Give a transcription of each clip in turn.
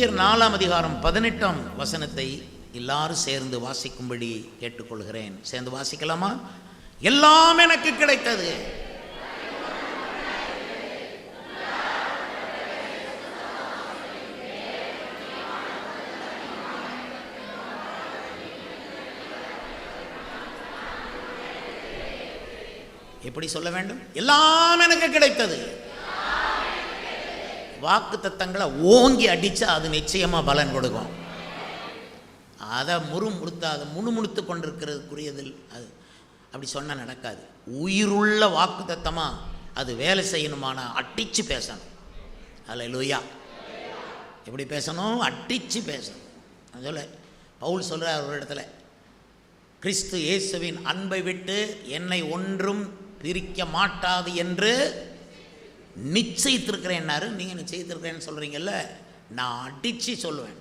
பிலிப்பியர் 4ஆம் அதிகாரம் 18ஆம் வசனத்தை எல்லாரும் சேர்ந்து வாசிக்கும்படி கேட்டுக்கொள்கிறேன். சேர்ந்து வாசிக்கலாமா? எல்லாம் எனக்கு கிடைத்தது. எப்படி சொல்ல வேண்டும்? எல்லாம் எனக்கு கிடைத்தது. வாக்கு தத்தங்களை ஓங்கி அடிச்சா அது நிச்சயமா பலன் கொடுக்கும். அதை அதை முணுமுணுத்து கொண்டிருக்கிறதுக்குரியதில் அது அப்படி சொன்னால் நடக்காது. உயிருள்ள வாக்கு தத்தமா அது வேலை செய்யணுமானா அடிச்சு பேசணும். அல்லேலூயா. எப்படி பேசணும்? அடிச்சு பேசணும். சொல்ல பவுல் சொல்கிறார் ஒரு இடத்துல, கிறிஸ்து இயேசுவின் அன்பை விட்டு என்னை ஒன்றும் பிரிக்க மாட்டாது என்று நிச்சயித்திருக்கிறேன்னாரு. நீங்கள் நிச்சயித்திருக்கிறேன்னு சொல்கிறீங்கல்ல, நான் அடித்து சொல்லுவேன்,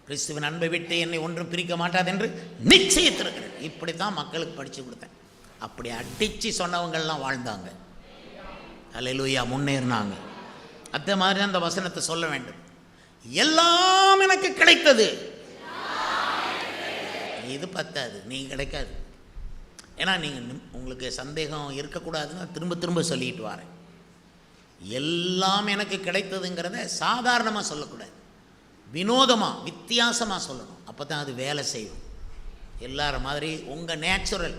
கிறிஸ்துவின் அன்பை விட்டு என்னை ஒன்றும் பிரிக்க மாட்டாது என்று நிச்சயித்திருக்கிறேன். இப்படி தான் மக்களுக்கு படித்து கொடுத்தேன். அப்படி அடித்து சொன்னவங்கள்லாம் வாழ்ந்தாங்க. அல்லேலூயா, முன்னேறினாங்க. அதே மாதிரி அந்த வசனத்தை சொல்ல வேண்டும். எல்லாம் எனக்கு கிடைத்தது. இது பத்தாது, நீங்கள் கிடைக்காது. ஏன்னா நீங்கள் உங்களுக்கு சந்தேகம் இருக்கக்கூடாதுன்னு திரும்ப திரும்ப சொல்லிட்டு வரேன். எல்லாம் எனக்கு கிடைத்ததுங்கிறத சாதாரணமாக சொல்லக்கூடாது, வினோதமாக வித்தியாசமாக சொல்லணும். அப்போ தான் அது வேலை செய்யும். எல்லார மாதிரி உங்கள் நேச்சுரல்,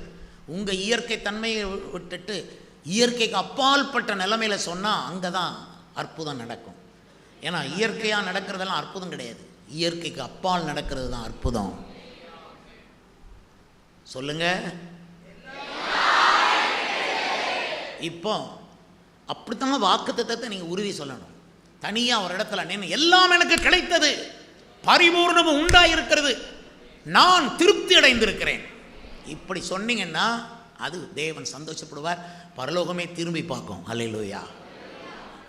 உங்கள் இயற்கை தன்மையை விட்டுட்டு இயற்கைக்கு அப்பால்பட்ட நிலைமையில் சொன்னால் அங்கே தான் அற்புதம் நடக்கும். ஏன்னா இயற்கையாக நடக்கிறதெல்லாம் அற்புதம் கிடையாது, இயற்கைக்கு அப்பால் நடக்கிறது தான் அற்புதம். சொல்லுங்க. இப்போ அப்படித்தான் வாக்குத்தத்தத்தை நீங்கள் உறுதி சொல்லணும். தனியாக ஒரு இடத்துல நின்று எல்லாம் எனக்கு கிடைத்தது, பரிபூர்ணமும் உண்டாயிருக்கிறது, நான் திருப்தி அடைந்திருக்கிறேன், இப்படி சொன்னீங்கன்னா அது தேவன் சந்தோஷப்படுவார், பரலோகமே திரும்பி பார்க்கும். அல்லேலூயா.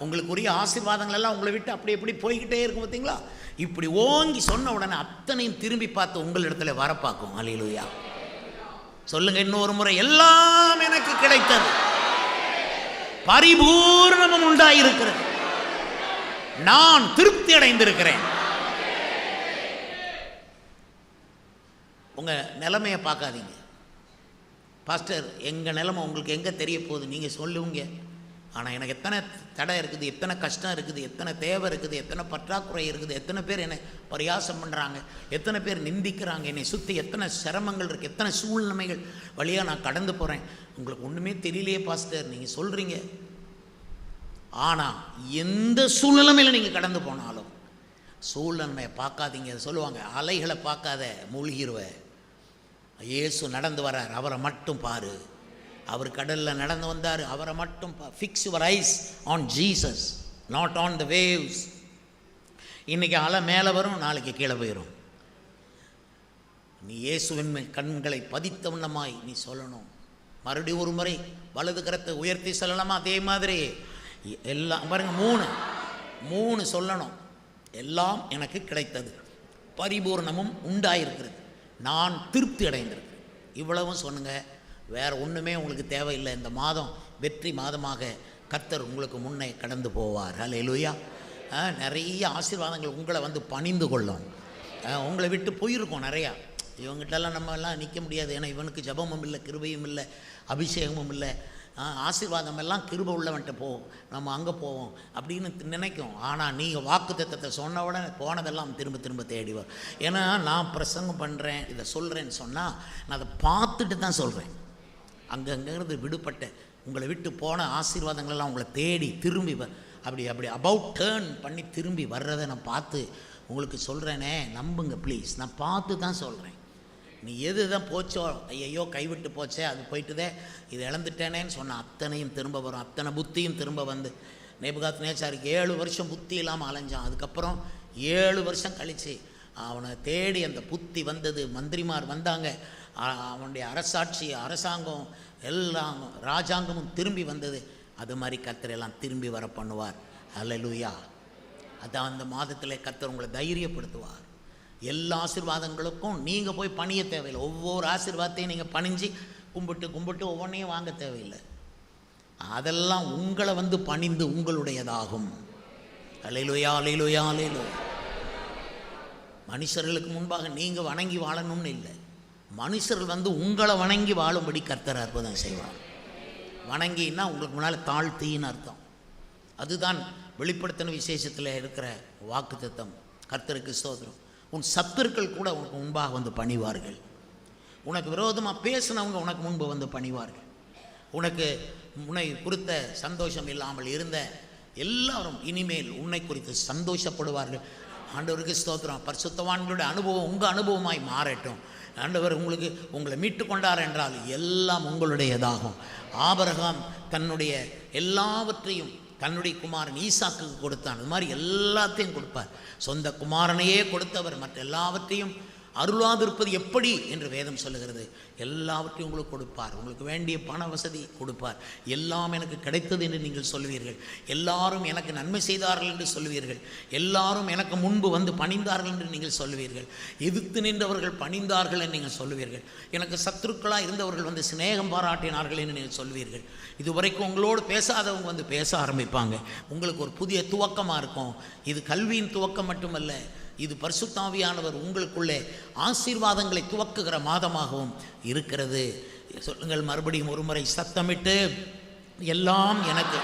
உங்களுக்குரிய ஆசீர்வாதங்கள் எல்லாம் உங்களை விட்டு அப்படி எப்படி போய்கிட்டே இருக்கும் பார்த்தீங்களா? இப்படி ஓங்கி சொன்ன உடனே அத்தனையும் திரும்பி பார்த்து உங்களிடத்துல வர பார்க்கும். அல்லேலூயா. சொல்லுங்க இன்னொரு முறை, எல்லாம் எனக்கு கிடைத்தது, பரிபூர்ணமும் உண்டாயிருக்கிறது, நான் திருப்தி அடைந்திருக்கிறேன். உங்க நிலைமையை பார்க்காதீங்க. பாஸ்டர், எங்க நிலைமை உங்களுக்கு எங்க தெரிய போகுது? நீங்க சொல்லுவீங்க, ஆனால் எனக்கு எத்தனை தடை இருக்குது, எத்தனை கஷ்டம் இருக்குது, எத்தனை தேவை இருக்குது, எத்தனை பற்றாக்குறை இருக்குது, எத்தனை பேர் என்னை பரியாசம் பண்ணுறாங்க, எத்தனை பேர் நிந்திக்கிறாங்க, என்னை சுற்றி எத்தனை சிரமங்கள் இருக்குது, எத்தனை சூழ்நிலைகள் வழியாக நான் கடந்து போகிறேன். உங்களுக்கு ஒன்றுமே தெரியலையே பாஸ்டர், நீங்கள் சொல்கிறீங்க. ஆனால் எந்த சூழ்நிலைமையில் நீங்கள் கடந்து போனாலும் சூழ்நிலைமையை பார்க்காதீங்க. சொல்லுவாங்க, அலைகளை பார்க்காத மூழ்கிடுவ. இயேசு நடந்து வர்றார், அவரை மட்டும் பாரு. அவர் கடலில் நடந்து வந்தார், அவரை மட்டும் fix your eyes on Jesus, not on the waves. இன்றைக்கி அலை மேலே வரும், நாளைக்கு கீழே போயிடும். நீ இயேசுவின் கண்களை பதித்த வண்ணமாய் நீ சொல்லணும். மறுபடியும் ஒரு முறை வலது கரத்தை உயர்த்தி சொல்லலாமா? அதே மாதிரி எல்லாம் பாருங்க, மூணு சொல்லணும். எல்லாம் எனக்கு கிடைத்தது, பரிபூர்ணமும் உண்டாயிருக்கிறது, நான் திருப்தி அடைந்திருக்கிறேன். இவ்வளவும் சொன்னுங்க, வேறு ஒன்றுமே உங்களுக்கு தேவையில்லை. இந்த மாதம் வெற்றி மாதமாக கர்த்தர் உங்களுக்கு முன்னே கடந்து போவார். அல்லேலூயா. நிறைய ஆசீர்வாதங்கள் உங்களை வந்து பணிந்து கொள்ளும். உங்களை விட்டு போயிருக்கோம் நிறையா. இவங்ககிட்டலாம் நம்ம எல்லாம் நிற்க முடியாது, ஏன்னா இவனுக்கு ஜபமும் இல்லை, கிருபையும் இல்லை, அபிஷேகமும் இல்லை. ஆசீர்வாதம் எல்லாம் கிருபை உள்ளவன்ட்ட போவோம், நம்ம அங்கே போவோம் அப்படின்னு நினைக்கும். ஆனால் நீங்கள் வாக்குத்தத்தத்தை சொன்ன உடனே போனதெல்லாம் திரும்ப திரும்ப தேடி வரும். ஏன்னா நான் பிரசங்கம் பண்ணுறேன், இதை சொல்கிறேன்னு சொன்னால் நான் அதை பார்த்துட்டு தான் சொல்கிறேன். அங்கங்கிறது விடுபட்ட உங்களை விட்டு போன ஆசீர்வாதங்களெல்லாம் உங்களை தேடி திரும்பி அப்படி அபவுட் டேர்ன் பண்ணி திரும்பி வர்றதை நான் பார்த்து உங்களுக்கு சொல்கிறேனே, நம்புங்க ப்ளீஸ். நான் பார்த்து தான் சொல்கிறேன். நீ எது தான் போச்சோ, ஐயோ கைவிட்டு போச்சே, அது போயிட்டுதே, இது இழந்துட்டேனேன்னு சொன்ன அத்தனையும் திரும்ப வரும். அத்தனை புத்தியும் திரும்ப வந்து, நேபுகாத்நேச்சாருக்கு 7 வருஷம் புத்தி இல்லாமல் அலைஞ்சான். அதுக்கப்புறம் 7 வருஷம் கழித்து அவனை தேடி அந்த புத்தி வந்தது. மந்திரிமார் வந்தாங்க, அவனுடைய அரசாட்சி, அரசாங்கம் எல்லாம், ராஜாங்கமும் திரும்பி வந்தது. அது மாதிரி கர்த்தர் எல்லாம் திரும்பி வர பண்ணுவார். அல்லேலூயா. அதான் அந்த மாதத்தில் கர்த்தர் உங்களை தைரியப்படுத்துவார். எல்லா ஆசீர்வாதங்களுக்கும் நீங்கள் போய் பணிய தேவையில்லை. ஒவ்வொரு ஆசீர்வாதத்தையும் நீங்கள் பணிஞ்சு கும்பிட்டு ஒவ்வொன்றையும் வாங்க தேவையில்லை. அதெல்லாம் உங்களை வந்து பணிந்து உங்களுடையதாகும். அல்லேலூயா, அல்லேலூயா, அல்லேலூயா. மனுஷர்களுக்கு முன்பாக நீங்கள் வணங்கி வாழணும்னு இல்லை, மனுஷர்கள் வந்து உங்களை வணங்கி வாழும்படி கர்த்தர் அற்புதம் செய்வார். வணங்கின்னா உங்களுக்கு முன்னால் தாழ்த்தின்னு அர்த்தம். அதுதான் வெளிப்படுத்தின விசேஷத்தில் இருக்கிற வாக்குத்தத்தம். கர்த்தருக்கு ஸ்தோத்திரம். உன் சத்துருக்கள் கூட உனக்கு முன்பாக வந்து பணிவார்கள். உனக்கு விரோதமாக பேசினவங்க உனக்கு முன்பு வந்து பணிவார்கள். உனக்கு உன்னை குறித்த சந்தோஷம் இல்லாமல் இருந்த எல்லாரும் இனிமேல் உன்னை குறித்து சந்தோஷப்படுவார்கள். ஆண்டவருக்கு ஸ்தோத்திரம். பரிசுத்தவான்களுடைய அனுபவம் உங்கள் அனுபவமாய் மாறட்டும். ஆண்டவர் உங்களை மீட்டு கொண்டார் என்றால் எல்லாம் உங்களுடையதாகும். ஆபிரகாம் தன்னுடைய எல்லாவற்றையும் தன்னுடைய குமாரன் ஈசாக்குக்கு கொடுத்தான். அது மாதிரி எல்லாத்தையும் கொடுப்பார். சொந்த குமாரனையே கொடுத்தவர் மற்ற எல்லாவற்றையும் அருளாதிருப்பது எப்படி என்று வேதம் சொல்லுகிறது. எல்லாவற்றையும் உங்களுக்கு கொடுப்பார். உங்களுக்கு வேண்டிய பண வசதி கொடுப்பார். எல்லாம் எனக்கு கிடைத்தது என்று நீங்கள் சொல்வீர்கள். எல்லாரும் எனக்கு நன்மை செய்தார்கள் என்று சொல்வீர்கள். எல்லாரும் எனக்கு முன்பு வந்து பணிந்தார்கள் என்று நீங்கள் சொல்வீர்கள். எதிர்த்து நின்றவர்கள் பணிந்தார்கள் என்று நீங்கள் சொல்வீர்கள். எனக்கு சத்துருக்களாக இருந்தவர்கள் வந்து சிநேகம் பாராட்டினார்கள் என்று நீங்கள் சொல்வீர்கள். இதுவரைக்கும் உங்களோடு பேசாதவங்க வந்து பேச ஆரம்பிப்பாங்க. உங்களுக்கு ஒரு புதிய துவக்கமாக இருக்கும். இது கல்வியின் துவக்கம் மட்டுமல்ல, இது பரிசுத்த ஆவியானவர் உங்களுக்குள்ளே ஆசீர்வாதங்களை துவக்குகிற மாதமாகவும் இருக்கிறது. சொல்லுங்கள் மறுபடியும் ஒரு முறை சத்தமிட்டு, எல்லாம் எனக்கு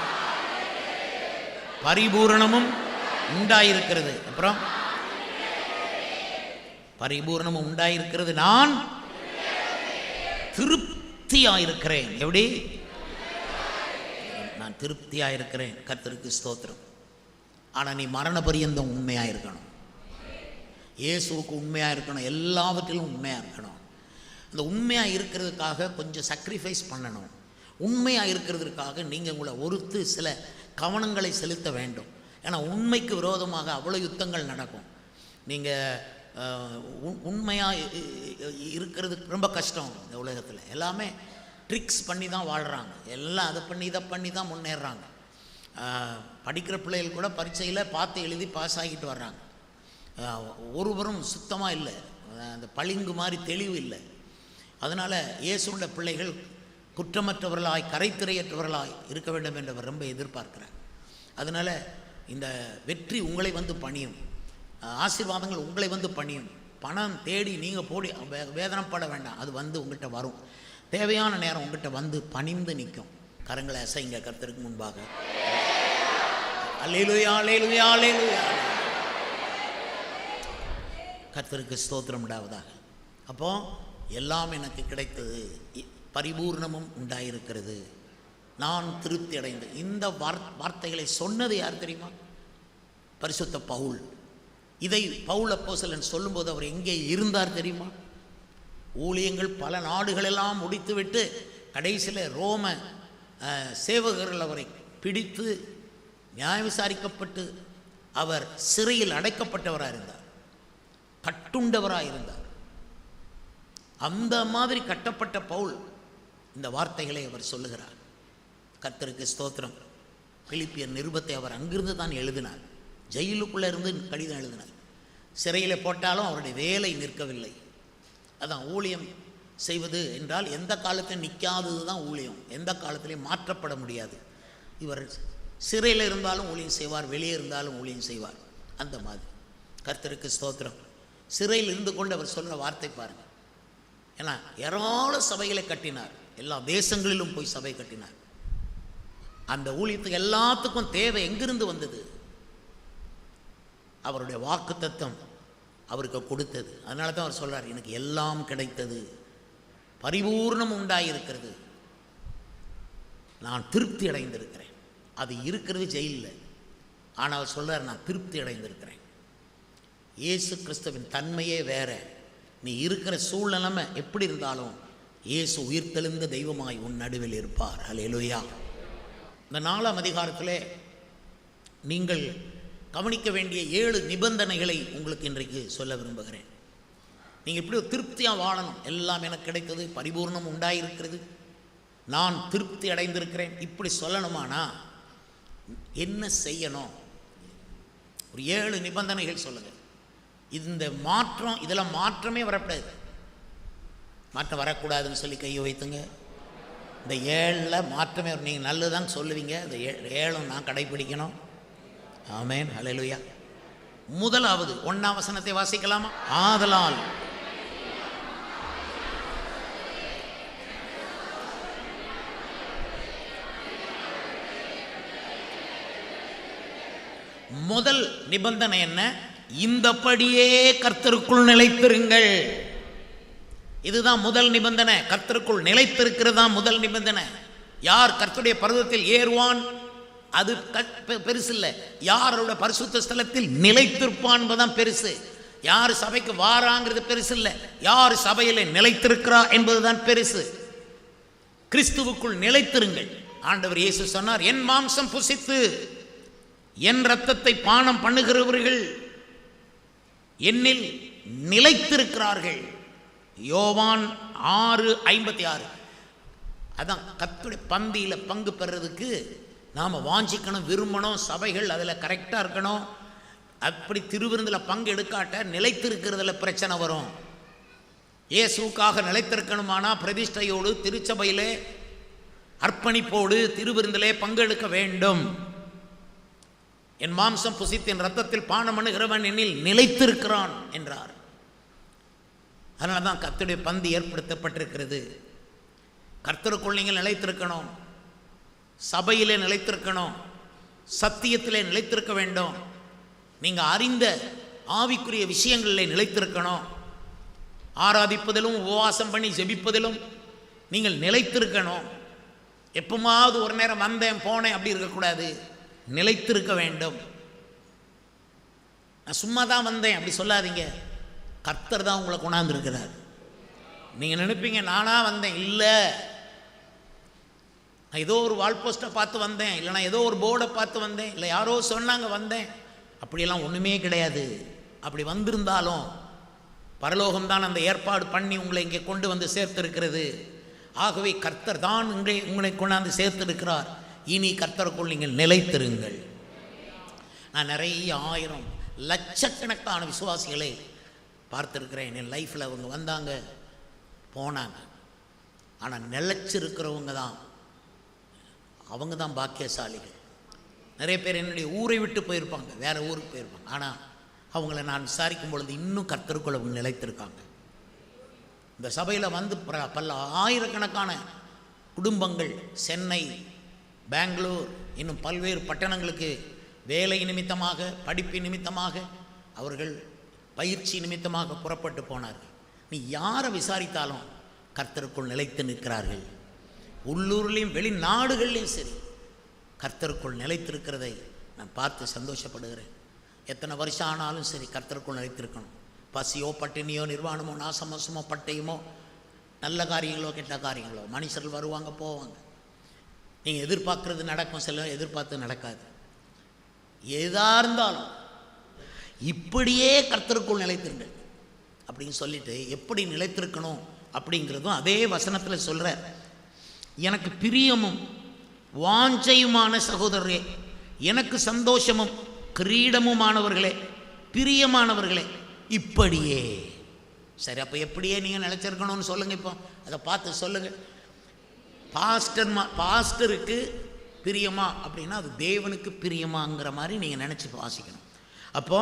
பரிபூரணமும் உண்டாயிருக்கிறது. அப்புறம் பரிபூரணமும் உண்டாயிருக்கிறது, நான் திருப்தியாயிருக்கிறேன். எப்படி? நான் திருப்தியாயிருக்கிறேன். கர்த்தருக்கு ஸ்தோத்திரம். ஆனால் நீ மரண பரியந்தம் உண்மையாயிருக்கணும். இயேசுவுக்கு உண்மையாக இருக்கணும். எல்லாவற்றிலும் உண்மையாக இருக்கணும். அந்த உண்மையாக இருக்கிறதுக்காக கொஞ்சம் சக்ரிஃபைஸ் பண்ணணும். உண்மையாக இருக்கிறதுக்காக நீங்கள் உங்களை ஒருத்து சில கவனங்களை செலுத்த வேண்டும். ஏன்னா உண்மைக்கு விரோதமாக அவ்வளோ யுத்தங்கள் நடக்கும். நீங்கள் உண்மையாக இருக்கிறதுக்கு ரொம்ப கஷ்டம். இந்த உலகத்தில் எல்லாமே ட்ரிக்ஸ் பண்ணி தான் வாழ்கிறாங்க. எல்லாம் அதை பண்ணி இதை பண்ணி தான் முன்னேறாங்க. படிக்கிற பிள்ளைகள் கூட பரீட்சையில் பார்த்து எழுதி பாஸ் ஆகிட்டு வர்றாங்க. ஒருவரும் சுத்தமாக இல்லை. அந்த பளிங்கு மாதிரி தெளிவு இல்லை. அதனால் இயேசுடைய பிள்ளைகள் குற்றமற்றவர்களாய் கரைத்திரையற்றவர்களாய் இருக்க வேண்டும் என்று அவர் ரொம்ப எதிர்பார்க்கிறார். அதனால் இந்த வெற்றி உங்களை வந்து பணியும், ஆசீர்வாதங்கள் உங்களை வந்து பணியும். பணம் தேடி நீங்கள் போடி வேதனைப்பட வேண்டாம். அது வந்து உங்கள்கிட்ட வரும். தேவையான நேரம் உங்கள்கிட்ட வந்து பணிந்து நிற்கும். கரங்களை அசைங்க கர்த்தருக்கு முன்பாக. அல்லேலூயா, அல்லேலூயா, அல்லேலூயா. கர்த்தருக்கு ஸ்தோத்திரம் உண்டாவதாக. அப்போ எல்லாம் எனக்கு கிடைத்தது, பரிபூர்ணமும் உண்டாயிருக்கிறது, நான் திருப்தி அடைந்து. இந்த வார்த்தைகளை சொன்னது யார் தெரியுமா? பரிசுத்த பவுல். இதை பவுல் அப்போஸ்தலன் சொல்லும்போது அவர் எங்கே இருந்தார் தெரியுமா? ஊழியங்கள் பல நாடுகளெல்லாம் முடித்துவிட்டு கடைசியில் ரோம சேவகர்கள் அவரை பிடித்து நியாய விசாரிக்கப்பட்டு அவர் சிறையில் அடைக்கப்பட்டவராக இருந்தார், கட்டுண்டவராக இருந்தார். அந்த மாதிரி கட்டப்பட்ட பவுல் இந்த வார்த்தைகளை அவர் சொல்லுகிறார். கர்த்தருக்கு ஸ்தோத்திரம். பிலிப்பியர் நிருபத்தை அவர் அங்கிருந்து தான் எழுதினார். ஜெயிலுக்குள்ளே இருந்து கடிதம் எழுதினார். சிறையில் போட்டாலும் அவருடைய வேலை நிற்கவில்லை. அதான் ஊழியம் செய்வது என்றால் எந்த காலத்திலும் நிற்காதது தான் ஊழியம். எந்த காலத்திலையும் மாற்றப்பட முடியாது. இவர் சிறையில் இருந்தாலும் ஊழியம் செய்வார், வெளியே இருந்தாலும் ஊழியம் செய்வார். அந்த மாதிரி கர்த்தருக்கு ஸ்தோத்திரம். சிறையில் இருந்து கொண்டு அவர் சொல்கிற வார்த்தை பாருங்கள். ஏன்னா ஏராள சபைகளை கட்டினார், எல்லா தேசங்களிலும் போய் சபை கட்டினார். அந்த ஊழியத்துக்கு எல்லாத்துக்கும் தேவை எங்கிருந்து வந்தது? அவருடைய வாக்குத்தத்தம் அவருக்கு கொடுத்தது. அதனால தான் அவர் சொல்கிறார், எனக்கு எல்லாம் கிடைத்தது, பரிபூர்ணம் உண்டாயிருக்கிறது, நான் திருப்தி அடைந்திருக்கிறேன். அது இருக்கிறது ஜெயிலில். ஆனால் அவர் சொல்கிறார், நான் திருப்தி அடைந்திருக்கிறேன். இயேசு கிறிஸ்துவின் தன்மையே வேற. நீ இருக்கிற சூழ்நிலைமை எப்படி இருந்தாலும் இயேசு உயிர்த்தெழுந்த தெய்வமாய் உன் நடுவில் இருப்பார். அல்லேலூயா. இந்த 4ஆம் அதிகாரத்திலே நீங்கள் கவனிக்க வேண்டிய 7 நிபந்தனைகளை உங்களுக்கு இன்றைக்கு சொல்ல விரும்புகிறேன். நீங்கள் இப்படி திருப்தியாக வாழணும். எல்லாம் எனக்கு கிடைத்தது, பரிபூர்ணம் உண்டாயிருக்கிறது, நான் திருப்தி அடைந்திருக்கிறேன், இப்படி சொல்லணுமானா என்ன செய்யணும்? ஒரு 7 நிபந்தனைகள் சொல்லுங்கள். இந்த மாற்றம், இதில் மாற்றமே வரக்கூடாது. மாற்றம் வரக்கூடாதுன்னு சொல்லி கையை வைத்துங்க. இந்த 7ல் மாற்றமே நீங்கள் நல்லதுதான் சொல்லுவீங்க. இந்த 7ம் நான் கடைப்பிடிக்கணும். ஆமேன், ஹல்லேலூயா. முதலாவது 1ஆம் வசனத்தை வாசிக்கலாமா? ஆதலால் முதல் நிபந்தனை என்ன? இந்தபடியே கர்த்தருக்குள் நிலைத்திருங்கள். இதுதான் முதல் நிபந்தனை. கர்த்தருக்குள் நிலைத்திருக்கிறதா முதல் நிபந்தனை. யார் கர்த்தருடைய பர்வதத்தில் ஏறுவான் அது பெருசு இல்லை. யாரோட பரிசுத்த ஸ்தலத்தில் நிலைத்திருப்பான் என்பதுதான் பெருசு. யார் சபைக்கு வாராங்கிறது பெருசு இல்லை, யார் சபையில் நிலைத்திருக்கிறா என்பதுதான் பெருசு. கிறிஸ்துவுக்குள் நிலைத்திருங்கள். ஆண்டவர் இயேசு சொன்னார், என் மாம்சம் புசித்து என் இரத்தத்தை பானம் பண்ணுகிறவர்கள் என்னில் நிலைத்திருக்கிறார்கள். யோவான் 6:56. அதான் கர்த்தருடைய பந்தியில் பங்கு பெறதுக்கு நாம் வாஞ்சிக்கணும், விரும்பணும். சபைகள் அதில் கரெக்டாக இருக்கணும். அப்படி திருவிருந்தில் பங்கு எடுக்காட்ட நிலைத்திருக்கிறதுல பிரச்சனை வரும். இயேசுக்காக நிலைத்திருக்கணுமானா பிரதிஷ்டையோடு திருச்சபையிலே அர்ப்பணிப்போடு திருவிருந்திலே பங்கெடுக்க வேண்டும். என் மாம்சம் புசித்து என் ரத்தத்தில் பானம் பண்ணுகிறவன் என்னில் நிலைத்திருக்கிறான் என்றார். அதனால தான் கர்த்தருடைய பந்தி ஏற்படுத்தப்பட்டிருக்கிறது. கர்த்தருக்குள் நீங்கள் நிலைத்திருக்கணும், சபையிலே நிலைத்திருக்கணும், சத்தியத்திலே நிலைத்திருக்க வேண்டும். நீங்கள் அறிந்த ஆவிக்குரிய விஷயங்களிலே நிலைத்திருக்கணும். ஆராதிப்பதிலும் உபவாசம் பண்ணி ஜெபிப்பதிலும் நீங்கள் நிலைத்திருக்கணும். எப்போமாவது ஒரு நேரம் வந்தேன் போனேன் அப்படி இருக்கக்கூடாது, நிலைத்திருக்க வேண்டும். நான் சும்மா தான் வந்தேன் அப்படி சொல்லாதீங்க. கர்த்தர் தான் உங்களை கொண்டாந்துருக்கிறார். நீங்கள் நினைப்பீங்க நானா வந்தேன். இல்லை, நான் ஏதோ ஒரு வால் போஸ்ட்டை பார்த்து வந்தேன், இல்லை நான் ஏதோ ஒரு போர்டை பார்த்து வந்தேன், இல்லை யாரோ சொன்னாங்க வந்தேன், அப்படியெல்லாம் ஒன்றுமே கிடையாது. அப்படி வந்திருந்தாலும் பரலோகம்தான் அந்த ஏற்பாடு பண்ணி உங்களை இங்கே கொண்டு வந்து சேர்த்திருக்கிறது. ஆகவே கர்த்தர் தான் உங்களை கொண்டாந்து சேர்த்திருக்கிறார். இனி கர்த்தருக்குள் நீங்கள் நிலைத்திருங்கள். நான் நிறைய 1000 லட்சக்கணக்கான விசுவாசிகளை பார்த்துருக்கிறேன். என் லைஃப்பில் அவங்க வந்தாங்க போனாங்க. ஆனால் நிலைச்சிருக்கிறவங்க தான், அவங்க தான் பாக்கியசாலிகள். நிறைய பேர் என்னுடைய ஊரை விட்டு போயிருப்பாங்க, வேறு ஊருக்கு போயிருப்பாங்க. ஆனால் அவங்கள நான் விசாரிக்கும் பொழுது இன்னும் கர்த்தருக்குள் அவங்க நிலைத்திருக்காங்க. இந்த சபையில் வந்து பல ஆயிரக்கணக்கான குடும்பங்கள் சென்னை, பெங்களூர், இன்னும் பல்வேறு பட்டணங்களுக்கு வேலை நிமித்தமாக, படிப்பு நிமித்தமாக, அவர்கள் பயிற்சி நிமித்தமாக புறப்பட்டு போனார்கள். நீ யாரை விசாரித்தாலும் கர்த்தருக்குள் நிலைத்து நிற்கிறார்கள். உள்ளூர்லேயும் வெளிநாடுகள்லேயும் சரி கர்த்தருக்குள் நிலைத்திருக்கிறதை நான் பார்த்து சந்தோஷப்படுகிறேன். எத்தனை வருஷம் ஆனாலும் சரி கர்த்தருக்குள் நிலைத்திருக்கணும். பசியோ பட்டினியோ நிர்வாணமோ நாசமோசமோ பட்டயமோ நல்ல காரியங்களோ கெட்ட காரியங்களோ மனுஷர்கள் வருவாங்க போவாங்க. நீங்கள் எதிர்பார்க்குறது நடக்கும், சில எதிர்பார்த்து நடக்காது. எதாக இருந்தாலும் இப்படியே கர்த்தருக்குள் நிலைத்திருங்கள் அப்படின்னு சொல்லிட்டு எப்படி நிலைத்திருக்கணும் அப்படிங்கிறதும் அதே வசனத்தில் சொல்கிறார். எனக்கு பிரியமும் வாஞ்சையுமான சகோதரரே, எனக்கு சந்தோஷமும் கிரீடமுமானவர்களே, பிரியமானவர்களே, இப்படியே. சரி, அப்போ எப்படியே நீங்கள் நிலைச்சிருக்கணும்னு சொல்லுங்கள். இப்போ அதை பார்த்து சொல்லுங்கள். பாஸ்டருக்கு பிரியமா அப்படின்னா அது தேவனுக்கு பிரியமாங்கிற மாதிரி நீங்கள் நினச்சி வாசிக்கணும். அப்போ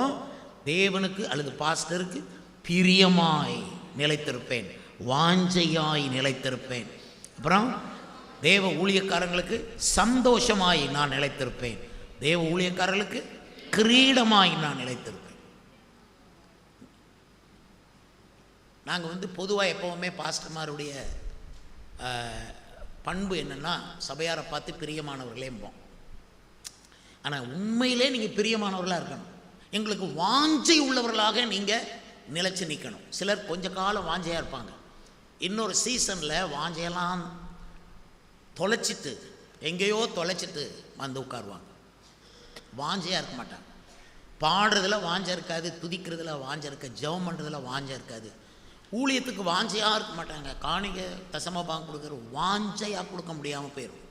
தேவனுக்கு அல்லது பாஸ்டருக்கு பிரியமாய் நிலைத்திருப்பேன், வாஞ்சையாய் நிலைத்திருப்பேன். அப்புறம் தேவ ஊழியக்காரங்களுக்கு சந்தோஷமாய் நான் நிலைத்திருப்பேன், தேவ ஊழியக்காரர்களுக்கு கிரீடமாய் நான் நிலைத்திருப்பேன். நாங்கள் பொதுவாக எப்போவுமே பாஸ்டர்மாருடைய பண்பு என்னென்னா சபையாரை பார்த்து பிரியமானவர்களேம்போம். ஆனால் உண்மையிலே நீங்கள் பிரியமானவர்களாக இருக்கணும். எங்களுக்கு வாஞ்சை உள்ளவர்களாக நீங்கள் நிலைச்சி நிற்கணும். சிலர் கொஞ்ச காலம் வாஞ்சையாக இருப்பாங்க, இன்னொரு சீசனில் வாஞ்சையெல்லாம் தொலைச்சிட்டு எங்கேயோ தொலைச்சிட்டு வந்து உட்காருவாங்க. வாஞ்சையாக இருக்க மாட்டாங்க. பாடுறதுல வாஞ்சை இருக்காது, துதிக்கிறதுல வாஞ்சை இருக்காது, ஜெபம் பண்ணுறதுல வாஞ்சை இருக்காது, ஊழியத்துக்கு வாஞ்சையாக இருக்க மாட்டாங்க. காணிக்கை தசமபாகம் கொடுக்குற வாஞ்சையாக கொடுக்க முடியாமல் போயிடும்.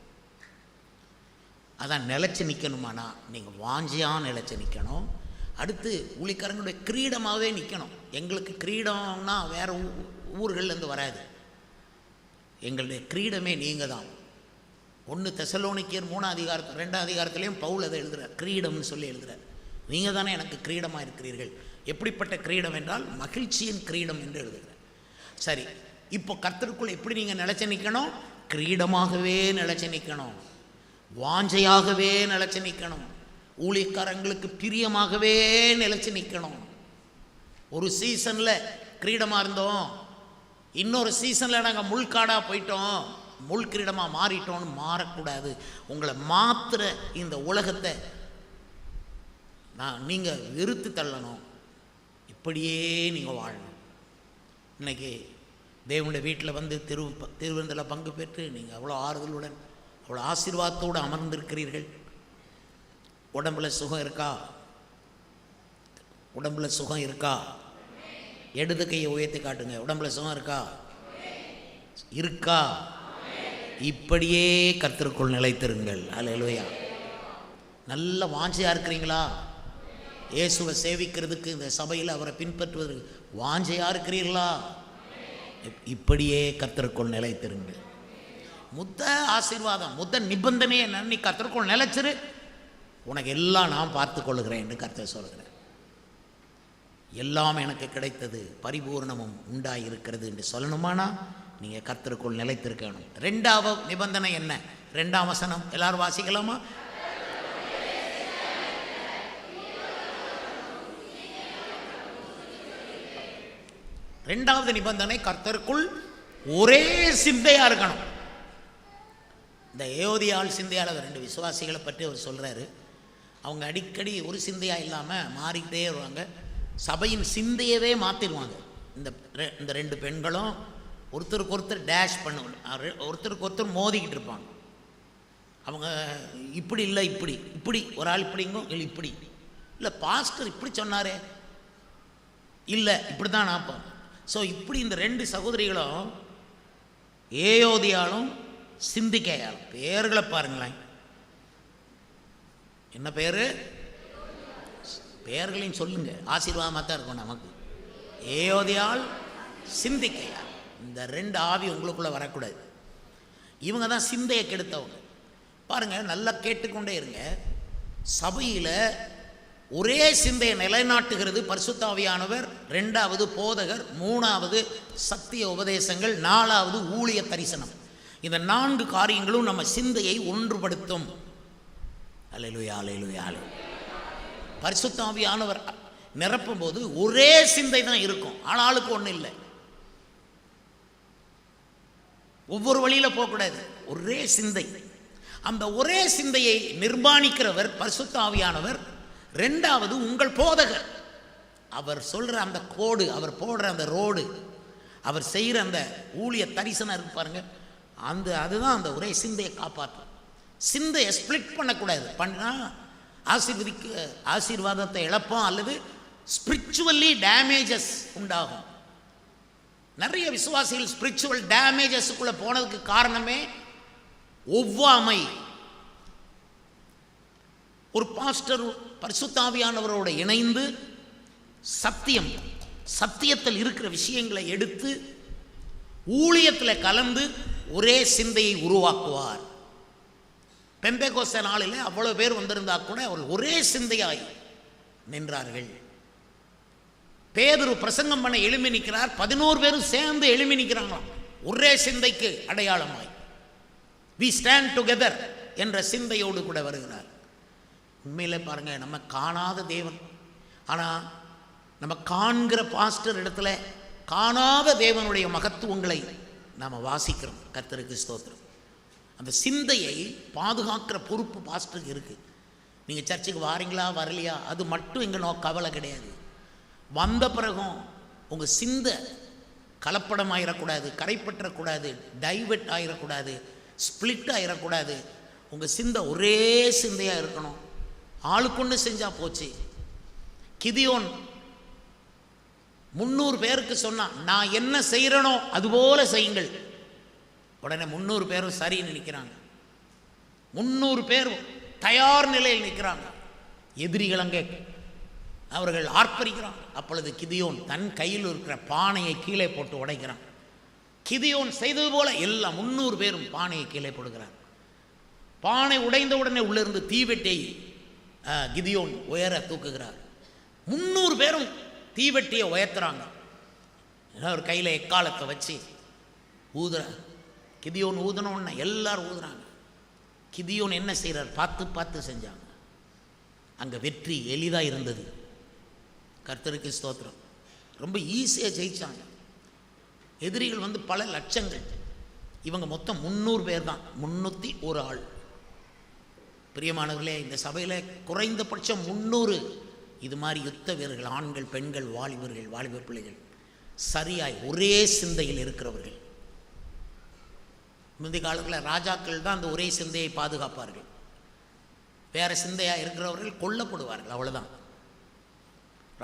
அதான் நிலச்சி நிற்கணுமானா நீங்கள் வாஞ்சையாக நிலச்சி நிற்கணும். அடுத்து ஊழியக்காரங்களுடைய கிரீடமாகவே நிற்கணும். எங்களுக்கு கிரீடம்னா வேறு ஊர்கள்லேருந்து வராது. எங்களுடைய கிரீடமே நீங்கள் தான். 1 தெசலோனிக்கேயர் 3 அதிகாரத்தில் 2 அதிகாரத்துலேயும் பவுல் அதை எழுதுகிறார், கிரீடம்னு சொல்லி எழுதுகிறார். நீங்கள் தானே எனக்கு கிரீடமாக இருக்கிறீர்கள். எப்படிப்பட்ட கிரீடம் என்றால் மகிழ்ச்சியின் கிரீடம் என்று எழுதுகிறேன். சரி, இப்போ கர்த்தருக்குள் எப்படி நீங்கள் நிலைச்சு நிற்கணும்? கிரீடமாகவே நிலைச்சு நிற்கணும், வாஞ்சையாகவே நிலைச்சு நிற்கணும், ஊழியக்காரங்களுக்கு பிரியமாகவே நிலைச்சு நிற்கணும். ஒரு சீசனில் கிரீடமாக இருந்தோம், இன்னொரு சீசனில் நாங்கள் முள்காடாக போயிட்டோம், முள் கிரீடமாக மாறிட்டோம்னு மாறக்கூடாது. உங்களை மாத்திர இந்த உலகத்தை நீங்கள் வெறுத்து தள்ளணும். இப்படியே நீங்கள் வாழணும். இன்றைக்கி தேவனுடைய வீட்டில் வந்து திருவிருந்தில் பங்கு பெற்று நீங்கள் அவ்வளோ ஆறுதலுடன் அவ்வளோ ஆசீர்வாதத்தோடு அமர்ந்திருக்கிறீர்கள். உடம்புல சுகம் இருக்கா? உடம்புல சுகம் இருக்கா? இடது கையை உயர்த்தி காட்டுங்க. உடம்புல சுகம் இருக்கா? இருக்கா? இப்படியே கர்த்தருக்குள் நிலைத்திருங்கள். அல்லேலூயா. நல்ல வாஞ்சையாக இருக்கிறீங்களா? இயேசுவை சேவிக்கிறதுக்கு, இந்த சபையில் அவரை பின்பற்றுவதற்கு வாஞ்சையாக இருக்கிறீர்களா? இப்படியே கர்த்தருக்குள் நிலைத்திருங்கள். முத்த ஆசீர்வாதம், முத்த நிபந்தனையை நன்னி கர்த்தருக்குள் நிலைச்சிரு, உனக்கு எல்லாம் நான் பார்த்து கொள்ளுகிறேன் என்று கர்த்தர் சொல்கிறேன். எல்லாம் எனக்கு கிடைத்தது, பரிபூர்ணமும் உண்டாயிருக்கிறது என்று சொல்லணுமானா நீங்கள் கர்த்தருக்குள் நிலைத்திருக்கணும். ரெண்டாவது நிபந்தனை என்ன? ரெண்டாம் வசனம் எல்லாரும் வாசிக்கலாமா? ரெண்டாவது நிபந்தனை, கர்த்தருக்குள் ஒரே சிந்தையா இருக்கணும். இந்த ஏயோதியாள் சிந்தையாளர் 2 விசுவாசிகளை பற்றி அவர் சொல்கிறாரு. அவங்க அடிக்கடி ஒரு சிந்தையாக இல்லாமல் மாறிக்கிட்டே வருவாங்க. சபையின் சிந்தையவே மாற்றிடுவாங்க. இந்த 2 பெண்களும் ஒருத்தருக்கு ஒருத்தர் டேஷ் பண்ணுவாங்க, ஒருத்தருக்கு ஒருத்தர் மோதிக்கிட்டு இருப்பாங்க. அவங்க இப்படி இல்லை, இப்படி இப்படி ஒரு ஆள் இப்படிங்கும், இல்லை இப்படி இல்லை, பாஸ்டர் இப்படி சொன்னாரே, இல்லை இப்படி தான் நான் போவேன். ஸோ இப்படி இந்த 2 சகோதரிகளும், ஏயோதியாலும் சிந்திக்கையாலும், பேர்களை பாருங்களேன், என்ன பேர்? பெயர்களையும் சொல்லுங்க, ஆசீர்வாதமாக தான் இருக்கும் நமக்கு. ஏயோதியால், சிந்திக்கையால், இந்த 2 ஆவி உங்களுக்குள்ளே வரக்கூடாது. இவங்க தான் சிந்தையை கெடுத்தவங்க. பாருங்கள், நல்லா கேட்டுக்கொண்டே இருங்க. சபையில் ஒரே சிந்தையை நிலைநாட்டுகிறது பரிசுத்த ஆவியானவர், 2வது போதகர், 3வது சத்திய உபதேசங்கள், 4வது ஊழிய தரிசனம். இந்த 4 காரியங்களும் நம்ம சிந்தையை ஒன்றுபடுத்தும். அல்லேலூயா, அல்லேலூயா. பரிசுத்த ஆவியானவர் நிரப்பும் போது ஒரே சிந்தை தான் இருக்கும், ஆளாளுக்கு ஒன்றும் இல்லை. ஒவ்வொரு வழியில் போகக்கூடாது, ஒரே சிந்தை. அந்த ஒரே சிந்தையை நிர்மாணிக்கிறவர் பரிசுத்த ஆவியானவர். 2வது உங்கள் போதகர். அவர் சொல்கிற அந்த கோடு, அவர் போடுற அந்த ரோடு, அவர் செய்கிற அந்த ஊழிய தரிசனம் இருக்கு பாருங்க, அதுதான் அந்த ஒரே சிந்தையை காப்பாற்றும். சிந்தையை ஸ்பிளிட் பண்ணக்கூடாது. பண்ணால் ஆசீர்வாதத்தை இழப்போம், அல்லது ஸ்பிரிச்சுவல்லி டேமேஜஸ் உண்டாகும். நிறைய விசுவாசிகள் ஸ்பிரிச்சுவல் டேமேஜஸுக்குள்ளே போனதுக்கு காரணமே ஒவ்வாமை. ஒரு பாஸ்டர் பரிசுத்த ஆவியானவரோடு இணைந்து சத்தியத்தில் இருக்கிற விஷயங்களை எடுத்து ஊழியத்தில் கலந்து ஒரே சிந்தையை உருவாக்குவார். பெந்தேகோஸ்தே நாளில் அவ்வளோ பேர் வந்திருந்தா கூட அவர்கள் ஒரே சிந்தையாய் நின்றார்கள். பேதுரு பிரசங்கம் பண்ண எழுமி நிற்கிறார், 11 பேரும் சேர்ந்து எழுமி நிற்கிறாங்களாம், ஒரே சிந்தைக்கு அடையாளமாய். வி ஸ்டாண்ட் டுகெதர் என்ற சிந்தையோடு கூட வருகிறார். உண்மையில் பாருங்கள், நம்ம காணாத தேவன், ஆனால் நம்ம காண்கிற பாஸ்டர் இடத்துல காணாத தேவனுடைய மகத்துவங்களை நாம் வாசிக்கிறோம். கர்த்தருக்கு ஸ்தோத்திரம். அந்த சிந்தையை பாதுகாக்கிற பொறுப்பு பாஸ்டருக்கு இருக்குது. நீங்கள் சர்ச்சுக்கு வாரீங்களா வரலையா அது மட்டும் எங்கள் கவலை கிடையாது. வந்த பிறகும் உங்கள் சிந்தை கலப்படம் ஆகிடக்கூடாது, கரைப்பற்றக்கூடாது, டைவெர்ட் ஆகிடக்கூடாது, ஸ்பிளிட் ஆகிடக்கூடாது. உங்கள் சிந்தை ஒரே சிந்தையாக இருக்கணும். ஆளுக்கொன்று செஞ்சால் போச்சு. கிதியோன் 300 பேருக்கு சொன்னான், நான் என்ன செய்கிறனோ அதுபோல செய்யுங்கள். உடனே 300 பேரும் சரின்னு நிற்கிறாங்க. 300 பேர் தயார் நிலையில் நிற்கிறாங்க. எதிரிகள் அங்கே அவர்கள் ஆர்ப்பரிக்கிறாங்க. அப்பொழுது கிதியோன் தன் கையில் இருக்கிற பானையை கீழே போட்டு உடைக்கிறான். கிதியோன் செய்தது போல எல்லா 300 பேரும் பானையை கீழே போடுகிறார். பானை உடைந்த உடனே உள்ளிருந்து தீவெட்டி கிதியோன் உயர தூக்குகிறார். 300 பேரும் தீவெட்டியை உயர்த்துறாங்க. ஒரு கையில் எக்காலத்தை வச்சு ஊதுற. கிதியோன் ஊதுனோன்னு எல்லாரும் ஊதுறாங்க. கிதியோன் என்ன செய்கிறார்? பார்த்து பார்த்து செஞ்சாங்க. அங்கே வெற்றி எளிதாக இருந்தது. கர்த்தருக்கு ஸ்தோத்திரம். ரொம்ப ஈஸியாக ஜெயிச்சாங்க. எதிரிகள் பல லட்சங்கள். இவங்க மொத்தம் 300 பேர் தான், 301 ஆள். பிரியமானவர்களே, இந்த சபையில் குறைந்தபட்சம் 300 இது மாதிரி யுத்த வீரர்கள், ஆண்கள், பெண்கள், வாலிபர்கள், வாலிப பிள்ளைகள், சரியாய் ஒரே சிந்தையில் இருக்கிறவர்கள். முந்தைய காலத்தில் ராஜாக்கள் தான் அந்த ஒரே சிந்தையை பாதுகாப்பார்கள். வேறு சிந்தையாக இருக்கிறவர்கள் கொல்லப்படுவார்கள். அவ்வளோதான்.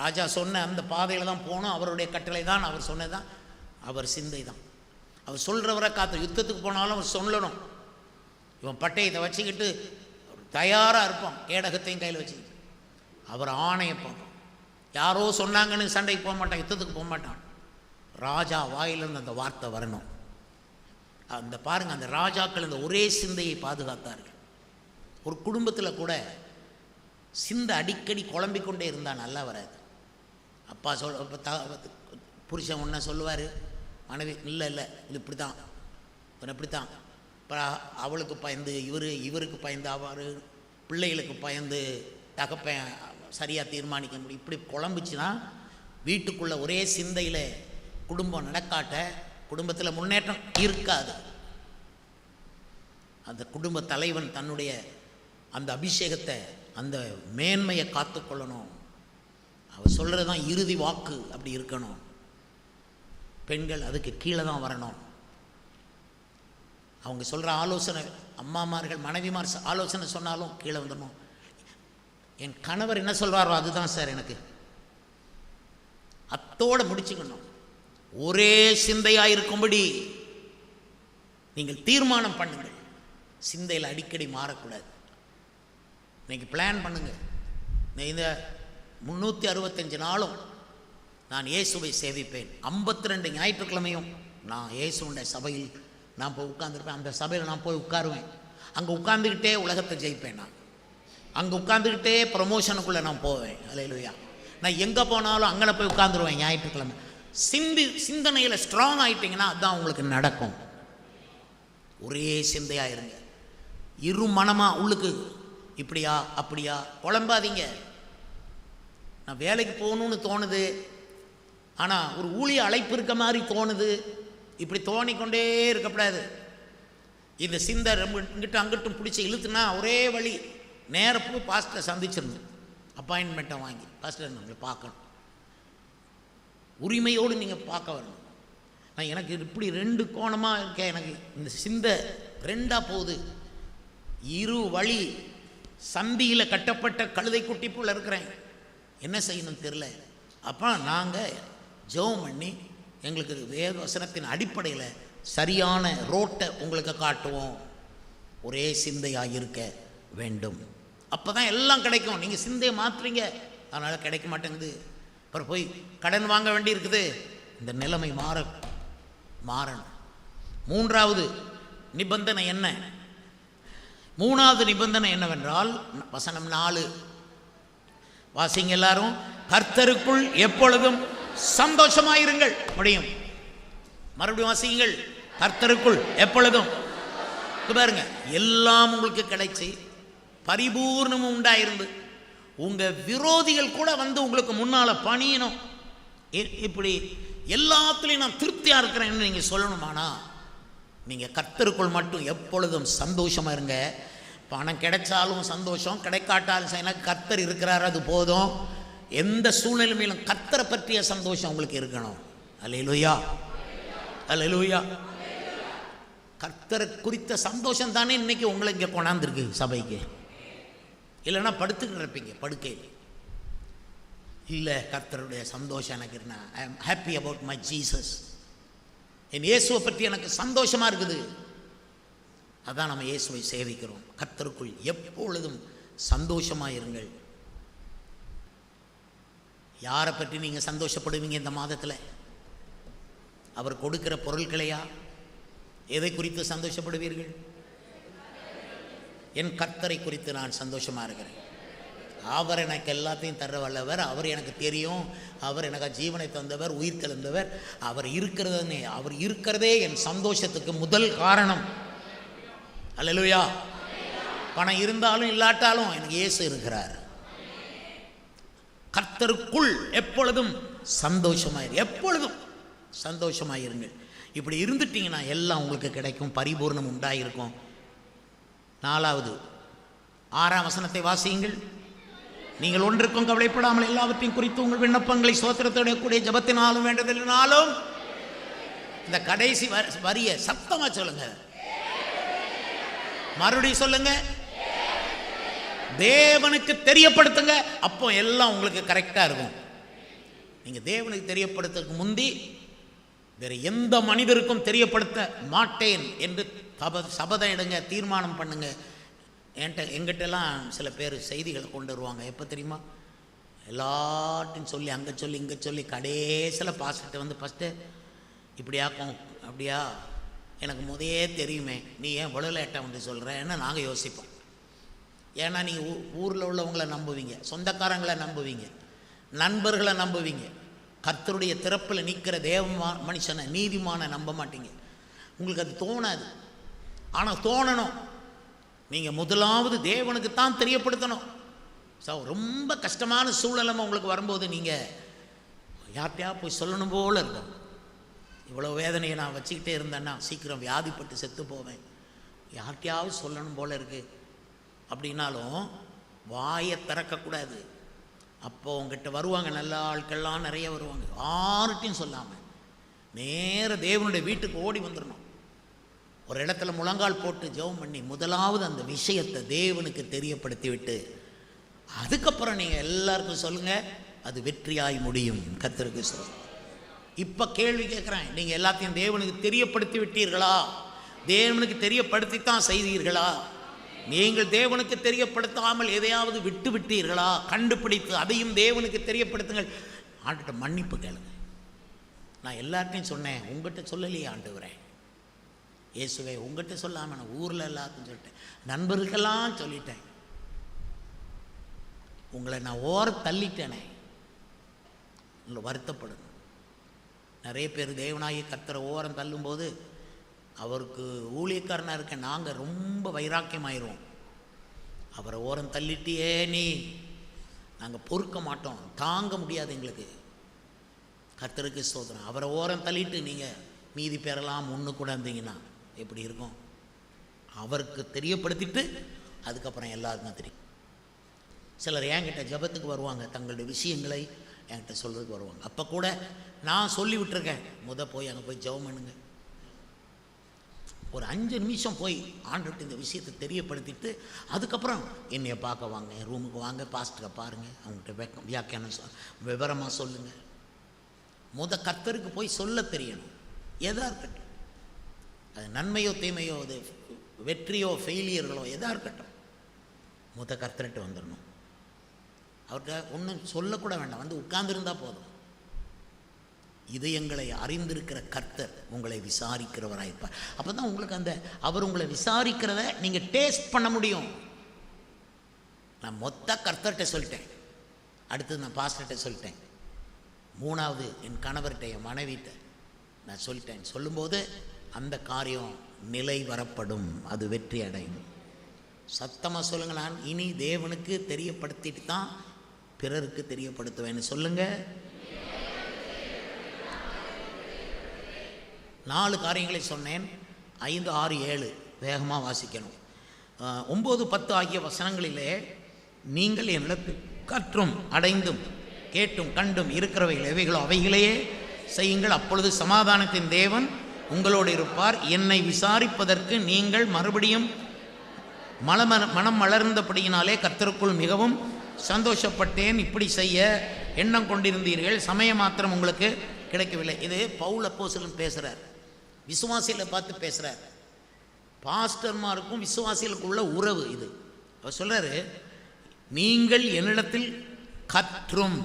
ராஜா சொன்ன அந்த பாதையில் தான் போகணும். அவருடைய கட்டளை தான், அவர் சொன்னதான், அவர் சிந்தை தான். அவர் சொல்கிறவரை காத்து யுத்தத்துக்கு போனாலும் அவர் சொல்லணும். இவன் பட்டயத்தை வச்சுக்கிட்டு தயாராக இருப்பான், கேடகத்தையும் கையில் வச்சுக்கிட்டு. அவர் ஆணையை பார்ப்பான். யாரோ சொன்னாங்கன்னு சண்டைக்கு போக மாட்டான், யுத்தத்துக்கு போக மாட்டான். ராஜா வாயிலிருந்து அந்த வார்த்தை வரணும். அந்த பாருங்கள், அந்த ராஜாக்கள் இந்த ஒரே சிந்தையை பாதுகாத்தார்கள். ஒரு குடும்பத்தில் கூட சிந்தை அடிக்கடி குழம்பிக்கொண்டே இருந்தால் நல்லா வராது. அப்பா புருஷன் ஒன்றை சொல்லுவார், மனைவி இல்லை இல்லை இது இப்படி தான், இப்படி தான். இப்போ அவளுக்கு பயந்து இவருக்கு பயந்து அவர், பிள்ளைகளுக்கு பயந்து தகப்பன் சரியாக தீர்மானிக்க முடியும். இப்படி குழம்புச்சுன்னா வீட்டுக்குள்ளே ஒரே சிந்தையில் குடும்பம் நடக்காட்ட குடும்பத்தில் முன்னேற்றம் இருக்காது. அந்த குடும்ப தலைவன் தன்னுடைய அந்த அபிஷேகத்தை, அந்த மேன்மையை காத்துக்கொள்ளணும். அவர் சொல்கிறது தான் இறுதி வாக்கு, அப்படி இருக்கணும். பெண்கள் அதுக்கு கீழே தான் வரணும். அவங்க சொல்கிற ஆலோசனை, அம்மாமார்கள் மனைவிமார் ஆலோசனை சொன்னாலும் கீழே வந்துடணும். என் கணவர் என்ன சொல்கிறாரோ அதுதான் சார் எனக்கு, அத்தோடு முடிச்சுக்கணும். ஒரே சிந்தையாக இருக்கும்படி நீங்கள் தீர்மானம் பண்ணுங்கள். சிந்தையில் அடிக்கடி மாறக்கூடாது. நீங்கள் பிளான் பண்ணுங்கள். இந்த 365 நாளும் நான் இயேசுவை சேவிப்பேன். 52 ஞாயிற்றுக்கிழமையும் நான் இயேசுடைய சபையில் நான் போய் உட்கார்ந்துருப்பேன். அந்த சபையில் நான் போய் உட்காருவேன். அங்கே உட்கார்ந்துக்கிட்டே உலகத்தை ஜெயிப்பேன். நான் அங்கே உட்கார்ந்துக்கிட்டே ப்ரமோஷனுக்குள்ளே நான் போவேன். அல்லேலூயா. நான் எங்கே போனாலும் அங்கே போய் உட்காந்துருவேன் ஞாயிற்றுக்கிழமை. சிந்தனையில் ஸ்ட்ராங் ஆகிட்டிங்கன்னா அதுதான் உங்களுக்கு நடக்கும். ஒரே சிந்தையாக இருங்க. இரு மனமாக உள்ளுக்கு இப்படியா அப்படியா குழம்பாதீங்க. நான் வேலைக்கு போகணுன்னு தோணுது, ஆனால் ஒரு ஊழிய அழைப்பு இருக்க மாதிரி தோணுது. இப்படி தோணிக்கொண்டே இருக்கக்கூடாது. இந்த சிந்தை இங்கிட்ட அங்கிட்டும் பிடிச்சி இழுத்துனா ஒரே வழி நேர போய் பாஸ்டரை சந்திச்சிடணும். அப்பாயின்மெண்ட்டை வாங்கி பாஸ்டர் நம்மளை பார்க்கணும். உரிமையோடு நீங்கள் பார்க்க வரணும். நான் எனக்கு இப்படி 2 கோணமாக இருக்கேன், எனக்கு இந்த சிந்தை 2ஆக போகுது, இரு வழி சந்தியில் கட்டப்பட்ட கழுதை குட்டி போல் இருக்கிறேன், என்ன செய்யணும் தெரில. அப்போ நாங்கள் ஜெபம் பண்ணி எங்களுக்கு வேத வசனத்தின் அடிப்படையில் சரியான ரோட்டை உங்களுக்கு காட்டுவோம். ஒரே சிந்தையாக இருக்க வேண்டும். அப்போ தான் எல்லாம் கிடைக்கும். நீங்கள் சிந்தையை மாற்றுறீங்க, அதனால் கிடைக்க மாட்டேங்குது. அப்புறம் போய் கடன் வாங்க வேண்டி இருக்குது. இந்த நிலைமை மாறணும். 3வது நிபந்தனை என்ன? 3வது நிபந்தனை என்னவென்றால் வசனம் 4 வாசிங்க எல்லாரும். கர்த்தருக்குள் எப்பொழுதும் சந்தோஷமாயிருங்கள். முடியும், மறுபடியும் வாசிங்கள். கர்த்தருக்குள் எப்பொழுதும். பாருங்க, எல்லாம் உங்களுக்கு கிடைச்சி பரிபூர்ணமும் உண்டாயிருந்து உங்கள் விரோதிகள் கூட உங்களுக்கு முன்னால் பணியணும். இப்படி எல்லாத்துலேயும் நான் திருப்தியாக இருக்கிறேன்னு நீங்கள் சொல்லணுமானா நீங்கள் கர்த்தருக்குள் மட்டும் எப்பொழுதும் சந்தோஷமாக இருங்க. பணம் கிடைச்சாலும் சந்தோஷம், கிடைக்காட்டாலும் எனக்கு கர்த்தர் இருக்கிறார், அது போதும். எந்த சூழ்நிலையிலும் கர்த்தரை பற்றிய சந்தோஷம் உங்களுக்கு இருக்கணும். அல்லேலூயா, அல்லேலூயா. கர்த்தரை குறித்த சந்தோஷம் தானே இன்னைக்கு உங்களை இங்கே கொண்டாந்துருக்கு சபைக்கு. இல்லைன்னா படுத்துக்கிட்டு இருப்பீங்க படுக்கையில். இல்லை, கர்த்தருடைய சந்தோஷம் எனக்கு என்ன, I am happy about my Jesus. என் இயேசுவை பற்றி எனக்கு சந்தோஷமாக இருக்குது. அதான் நம்ம இயேசுவை சேவிக்கிறோம். கர்த்தருக்குள் எப்பொழுதும் சந்தோஷமாக இருங்கள். யாரை பற்றி நீங்கள் சந்தோஷப்படுவீங்க இந்த மாதத்தில்? அவர் கொடுக்கிற பொருட்களையா? எதை குறித்து சந்தோஷப்படுவீர்கள்? என் கர்த்தரை குறித்து நான் சந்தோஷமாக இருக்கிறேன். அவர் எனக்கு எல்லாத்தையும் தர வல்லவர், அவர் எனக்கு தெரியும், அவர் எனக்கு ஜீவனை தந்தவர், உயிர் தெழுந்தவர், அவர் இருக்கிறதே என் சந்தோஷத்துக்கு முதல் காரணம். அல்லேலூயா. பணம் இருந்தாலும் இல்லாட்டாலும் எனக்கு இயேசு இருக்கிறார். கர்த்தருக்குள் எப்பொழுதும் எப்பொழுதும் சந்தோஷமாயிருங்கள். இப்படி இருந்துட்டீங்கன்னா எல்லாம் உங்களுக்கு கிடைக்கும், பரிபூர்ணம் உண்டாயிருக்கும். 4வது 6ஆம் வசனத்தை வாசியுங்கள். நீங்கள் ஒன்றுக்கும் கவலைப்படாமல் எல்லாவற்றையும் குறித்து உங்கள் விண்ணப்பங்களை ஸ்தோத்திரத்தோட கூடிய ஜெபத்தினாலும் வேண்டுதலினாலும், இந்த கடைசி வரிய சத்தமா சொல்லுங்க, மறுபடியும் சொல்லுங்க, தேவனுக்கு தெரியப்படுத்துங்க. அப்போ எல்லாம் உங்களுக்கு கரெக்டா இருக்கும். நீங்க தேவனுக்கு தெரியப்படுத்துறதுக்கு முந்தி வேற எந்த மனிதருக்கும் தெரியப்படுத்த மாட்டேன் என்று சபதம் எடுங்க, தீர்மானம் பண்ணுங்க. எங்கிட்டலாம் சில பேர் செய்திகளை கொண்டு வருவாங்க. எப்போ தெரியுமா? எல்லாத்தையும் சொல்லி அங்கே சொல்லி இங்கே சொல்லி கடைசியில் பாஸ்டர்கிட்ட வந்து ஃபஸ்ட்டு இப்படியாக்கும் அப்படியா, எனக்கு முதையே தெரியுமே, நீ ஏன் இவ்வளோ லேட்டாக வந்து சொல்கிறேன்னு நாங்கள் யோசிப்போம். ஏன்னா நீங்கள் ஊரில் உள்ளவங்களை நம்புவீங்க, சொந்தக்காரங்களை நம்புவீங்க, நண்பர்களை நம்புவீங்க. கர்த்தருடைய திறப்பில் நிற்கிற மனுஷனை நீதிமான நம்ப மாட்டீங்க. உங்களுக்கு அது தோணாது. ஆனால் தோணணும். நீங்கள் முதலாவது தேவனுக்கு தான் தெரியப்படுத்தணும். ரொம்ப கஷ்டமான சூழ்நிலைமை உங்களுக்கு வரும்போது நீங்கள் யார்கிட்டையா போய் சொல்லணும் போல இருக்கும். இவ்வளோ வேதனையை நான் வச்சுக்கிட்டே இருந்தேன்னா சீக்கிரம் வியாதிப்பட்டு செத்து போவேன், யார்கிட்டையாவது சொல்லணும் போல இருக்குது அப்படின்னாலும் வாயை திறக்கக்கூடாது. அப்போது உங்ககிட்ட வருவாங்க, நல்ல ஆட்கள்லாம் நிறைய வருவாங்க. யார்கிட்டையும் சொல்லாமல் நேர தேவனுடைய வீட்டுக்கு ஓடி வந்துடணும். ஒரு இடத்துல முழங்கால் போட்டு ஜெபம் பண்ணி முதலாவது அந்த விஷயத்தை தேவனுக்கு தெரியப்படுத்தி விட்டு அதுக்கப்புறம் நீங்கள் எல்லாருக்கும் சொல்லுங்கள், அது வெற்றியாய் முடியும். கர்த்தருக்கு சொல்லுங்க. இப்போ கேள்வி கேட்குறேன், நீங்கள் எல்லாத்தையும் தேவனுக்கு தெரியப்படுத்தி விட்டீர்களா? தேவனுக்கு தெரியப்படுத்தித்தான் செய்தீர்களா? நீங்கள் தேவனுக்கு தெரியப்படுத்தாமல் எதையாவது விட்டு விட்டீர்களா? கண்டுபிடித்து அதையும் தேவனுக்கு தெரியப்படுத்துங்கள். ஆண்டுகிட்ட மன்னிப்பு கேளுங்க. நான் எல்லார்ட்டையும் சொன்னேன், உங்கள்கிட்ட சொல்லலையே ஆண்டவரே. இயேசுவே உங்கள்கிட்ட சொல்லாமல் நான் ஊரில் எல்லாத்தையும் சொல்லிட்டேன், நண்பர்களுக்கெல்லாம் சொல்லிட்டேன், உங்களை நான் தள்ளிட்டேனே, உங்களை வருத்தப்படுங்க. நிறைய பேர் தேவனாகி கர்த்தரை ஓரம் தள்ளும்போது அவருக்கு ஊழியக்காரனாக இருக்க நாங்கள் ரொம்ப வைராக்கியமாயிடுவோம். அவரை ஓரம் தள்ளிட்டியே நீ, நாங்கள் பொறுக்க மாட்டோம், தாங்க முடியாது எங்களுக்கு. கர்த்தருக்கு ஸ்தோத்திரம். அவரை ஓரம் தள்ளிட்டு நீங்கள் மீதி பேரெல்லாம் முன்னு கூட இருந்தீங்கன்னா எப்படி இருக்கும்? அவருக்கு தெரியப்படுத்திட்டு அதுக்கப்புறம் எல்லாருக்கும் தெரியும். சிலர் என்கிட்ட ஜெபத்துக்கு வருவாங்க, தங்களுடைய விஷயங்களை என்கிட்ட சொல்கிறதுக்கு வருவாங்க. அப்போ கூட நான் சொல்லி விட்டுருக்கேன், போய் அங்கே போய் ஜெபம் பண்ணுங்க, ஒரு 5 நிமிஷம் போய் ஆண்டவர்கிட்ட இந்த விஷயத்தை தெரியப்படுத்திட்டு அதுக்கப்புறம் என்னையை பார்க்க வாங்க, என் ரூமுக்கு வாங்க, பாஸ்டரை பாருங்கள், அவங்ககிட்ட வியாக்கியானம் விவரமாக சொல்லுங்கள். கர்த்தருக்கு போய் சொல்ல தெரியணும். எதாக இருக்கட்டும், அது நன்மையோ தீமையோ, அது வெற்றியோ ஃபெயிலியர்களோ எதாக இருக்கட்டும், கர்த்தர்கிட்ட வந்துடணும். அவர்கிட்ட ஒன்றும் சொல்லக்கூட வேண்டாம், வந்து உட்கார்ந்துருந்தால் போதும். இதயங்களை அறிந்திருக்கிற கர்த்தர் உங்களை விசாரிக்கிறவராயிருப்பார். அப்போ தான் உங்களுக்கு அவர் உங்களை விசாரிக்கிறத நீங்கள் டேஸ்ட் பண்ண முடியும். நான் கர்த்தர்கிட்ட சொல்லிட்டேன், அடுத்தது நான் பாஸ்டர்கிட்ட சொல்லிட்டேன், 3வது என் கணவர்கிட்ட என் மனைவிட்ட நான் சொல்லிட்டேன். சொல்லும்போது அந்த காரியம் நிலை வரப்படும், அது வெற்றி அடையும். சத்தமாக சொல்லுங்கள், நான் இனி தேவனுக்கு தெரியப்படுத்திட்டு தான் பிறருக்கு தெரியப்படுத்துவேன்னு சொல்லுங்கள். 4 காரியங்களை சொன்னேன். 5, 6, 7 வேகமாக வாசிக்கணும். 9, 10 ஆகிய வசனங்களிலே நீங்கள் என்னிடத்தில் கற்றும் அடைந்தும் கேட்டும் கண்டும் இருக்கிறவைகள் எவைகளோ அவைகளையே செய்யுங்கள், அப்பொழுது சமாதானத்தின் தேவன் உங்களோடு இருப்பார். என்னை விசாரிப்பதற்கு நீங்கள் மறுபடியும் மனம் மலர்ந்தபடியினாலே கர்த்தருக்குள் மிகவும் சந்தோஷப்பட்டேன். இப்படி செய்ய எண்ணம் கொண்டிருந்தீர்கள், சமயம் மாத்திரம் உங்களுக்கு கிடைக்கவில்லை. இது பவுல் அப்போஸ்தலன் பேசுகிறார், விசுவாசிகளை பார்த்து பேசுகிறார். பாஸ்டர்மாருக்கும் விசுவாசிகளுக்கு உள்ள உறவு இது. அவர் சொல்கிறாரு, நீங்கள் என்னிடத்தில் கற்றும்